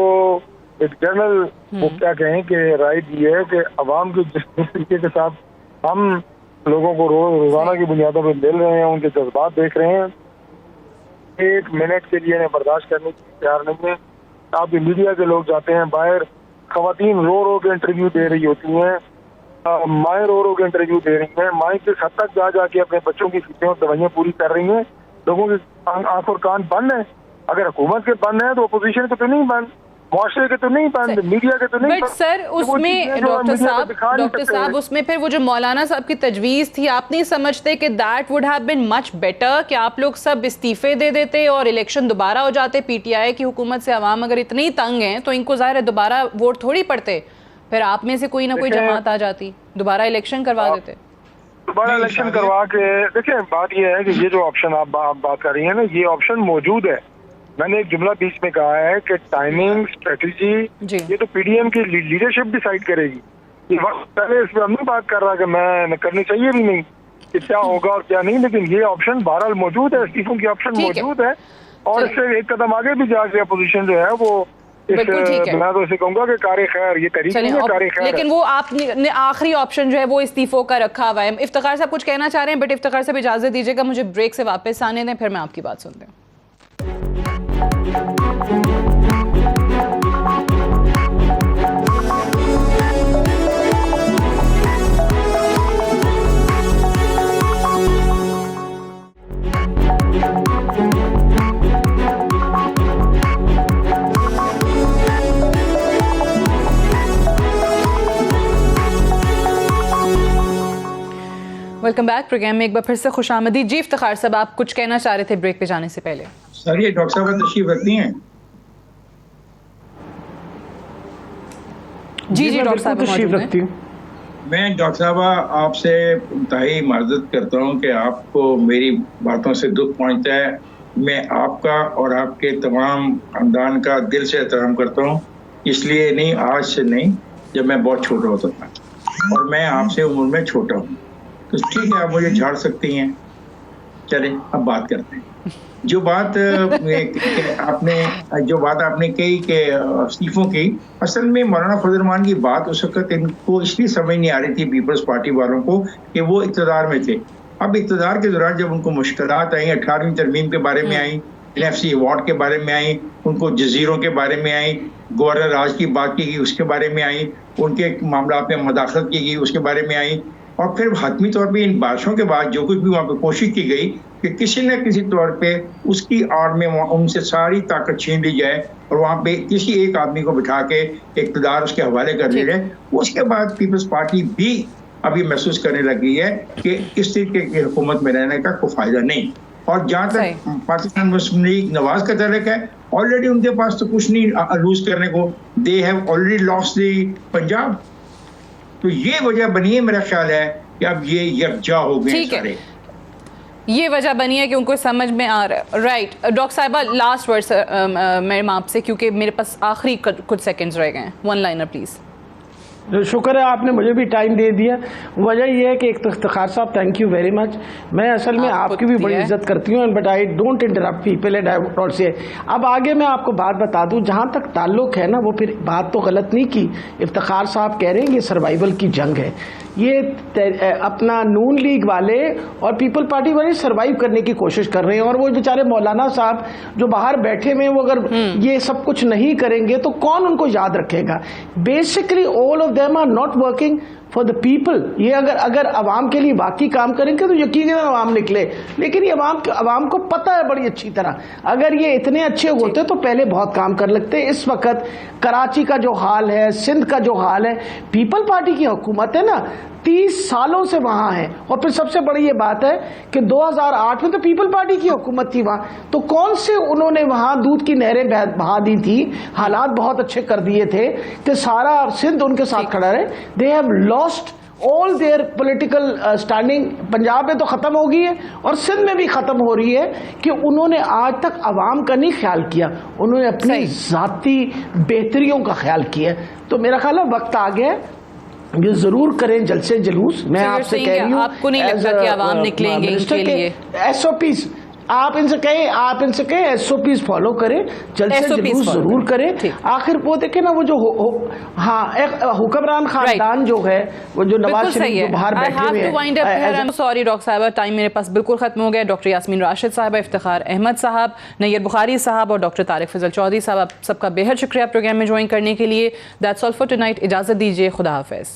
एक जनरल वो क्या कहें कि राय दी है कि अवाम के जिस तरीके के साथ हम लोगों को रोजाना की बुनियादों पर मिल रहे हैं, उनके जज्बात देख रहे हैं, 1 मिनट के लिए इन्हें बर्दाश्त करने की तैयार नहीं है। आप मीडिया के लोग जाते हैं बाहर, खवातीन रो रो के इंटरव्यू दे रही होती हैं, माएँ रो रो के इंटरव्यू दे रही हैं, माएँ किस हद तक जा जाके अपने बच्चों की फीसें और दवाइयाँ पूरी कर रही हैं। लोगों के आंख और कान बंद है। अगर हुकूमत के बंद है तो अपोजिशन के तो नहीं बंद, मुआशरे के तो नहीं बंद, मीडिया के तो नहीं। बट सर उसमें डॉक्टर साहब उसमें फिर वो जो मौलाना साहब की तजवीज़ थी, आप नहीं समझते कि that would have been much better कि आप लोग सब इस्तीफे दे देते और इलेक्शन दोबारा हो जाते? पीटीआई की हुकूमत से अवाम अगर इतनी तंग हैं तो इनको ज़ाहिर है दोबारा वोट थोड़ी पड़ते, फिर आप में से कोई ना कोई जमात आ जाती, दोबारा इलेक्शन करवा देते। दोबारा इलेक्शन करवा के देखिए, बात यह है कि ये जो ऑप्शन आप बात कर रही हैं ना, ये ऑप्शन मौजूद है। मैंने एक जुमला बीच में कहा है कि टाइमिंग, स्ट्रेटजी, ये तो पीडीएम की लीडरशिप डिसाइड करेगी। ये वक्त पहले इसमें हम नहीं बात कर रहा कि मैं करनी चाहिए भी नहीं कि क्या होगा और क्या नहीं, लेकिन ये ऑप्शन बहरहाल मौजूद है, इस्तीफों की ऑप्शन मौजूद है। और इससे एक कदम आगे भी जाके अपोजिशन जो है वो बिल्कुल ठीक है। मैं तो इसे कहूंगा कि कार खैर, ये तरीका नहीं है, कार खैर। लेकिन वो आपने आखिरी ऑप्शन जो है वो इस्तीफों का रखा हुआ है। इफ्तिखार साहब कुछ कहना चाह रहे हैं, बट इफ्तिखार साहब इजाजत दीजिएगा, मुझे ब्रेक से वापस आने दें, फिर मैं आपकी बात सुनते हैं। वेलकम बैक प्रोग्राम में एक बार फिर से खुशामदीद। जी इफ्तिखार साहब, आप कुछ कहना चाह रहे थे ब्रेक पे जाने से पहले। सर ये डॉक्टर साहब तशरीफ रखती हैं? जी जी डॉक्टर साहब तशरीफ रखती हूँ। मैं डॉक्टर साहब आपसे इंतहाई माजरत करता हूँ कि आपको मेरी बातों से दुख पहुँचता है। मैं आपका और आपके तमाम खानदान का दिल से एहतराम करता हूँ, इसलिए नहीं, आज से नहीं, जब मैं बहुत छोटा होता था, और मैं आपसे उम्र में छोटा हूँ, तो ठीक है आप मुझे झाड़ सकती हैं। चलें अब बात करते हैं। जो बात आपने कही कि इस्तीफों की, असल में मौलाना फजल रहमान की बात उस वक्त इनको इसलिए समझ नहीं आ रही थी पीपल्स पार्टी वालों को कि वो इक़्तिदार में थे। अब इक़्तिदार के दौरान जब उनको मुश्किलात आई, 18वीं तरमीम के बारे में आई, NFC अवार्ड के बारे में आई, उनको जजीरों के बारे में आई, गवर्नर राज की बात की गई उसके बारे में आई, उनके मामला में मदाखलत की गई उसके बारे में आई, और फिर हतमी तौर पे इन बारिशों के बाद जो कुछ भी वहाँ पे कोशिश की गई कि किसी न किसी तौर पे उसकी आड़ में उनसे सारी ताकत छीन ली जाए और वहाँ पे किसी एक आदमी को बिठा के इक़्तिदार उसके हवाले कर दिया जाए। उसके बाद पीपल्स पार्टी भी अभी महसूस करने लगी है कि इस तरीके की हुकूमत में रहने का कोई फायदा नहीं। और जहाँ तक पाकिस्तान मुस्लिम लीग नवाज का ताल्लुक है, ऑलरेडी उनके पास तो कुछ नहीं लूज करने को, they have already lost the Punjab. तो ये वजह बनी है, मेरा ख्याल है कि अब ये यकजा हो गए सारे। ये वजह बनी है कि उनको समझ में आ रहा है। राइट डॉक्टर साहिबा, लास्ट वर्ड मैम आपसे, क्योंकि मेरे पास आखिरी कुछ सेकंड्स रह गए हैं। One liner please. शुक्र है आपने मुझे भी टाइम दे दिया। वजह यह है कि इफ्तिखार साहब थैंक यू वेरी मच। मैं असल में आपकी भी बड़ी इज्जत करती हूँ, but I don't interrupt people and I would say. अब आगे मैं आपको बात बता दूं, जहाँ तक ताल्लुक है ना, वो फिर बात तो गलत नहीं की। इफ्तिखार साहब कह रहे हैं ये सर्वाइवल की जंग है, ये अपना नून लीग वाले और पीपल पार्टी वाले सर्वाइव करने की कोशिश कर रहे हैं। और वो बेचारे मौलाना साहब जो बाहर बैठे हुए हैं, वो अगर ये सब कुछ नहीं करेंगे तो कौन उनको याद रखेगा। Basically all of them are not working for the people. ये अगर अवाम के लिए बाकी काम करेंगे तो यकीनन अवाम निकले, लेकिन ये अवाम को पता है बड़ी अच्छी तरह, अगर ये इतने अच्छे होते तो पहले बहुत काम कर लगते। इस वक्त कराची का जो हाल है, सिंध का जो हाल है, पीपल पार्टी की हुकूमत है ना, 30 सालों से वहां है। और फिर सबसे बड़ी ये बात है कि 2008 में तो पीपल पार्टी की हुकूमत थी वहां, तो कौन से उन्होंने वहां दूध की नहरें बहा दी थी, हालात बहुत अच्छे कर दिए थे कि सारा सिंध उनके साथ खड़ा रहे। They have lost all there political standing. Punjab में तो खत्म हो गई है और सिंध में भी खत्म हो रही है कि उन्होंने आज तक अवाम का नहीं ख्याल किया, उन्होंने अपनी जाती बेहतरियों का ख्याल किया। तो मेरा ख्याल है वक्त आ गया, ये जरूर करें जल्द से जलूस। मैं आपसे कह रही हूँ, आपको नहीं लगता कि आवाम निकलेंगे इनके लिए? SOPs आप इनसे कहें SOPs फॉलो करें, जल्द से जलूस जरूर करें। आखिर वो देखे ना, वो जो हुक्मरान खानदान जो है, वो जो नवाज शरीफ जो बाहर बैठे हुए हैं। सॉरी डॉक्टर साहब, टाइम मेरे पास बिल्कुल खत्म हो गया। डॉक्टर यास्मीन राशिद साहब, इफ्तिखार अहमद साहब, नैयर बुखारी साहब और डॉक्टर तारिक फजल चौधरी साहब, आप सबका बेहद शुक्रिया प्रोग्राम में ज्वाइन करने के लिए। That's all for tonight. इजाजत दीजिए, खुदा हाफिज।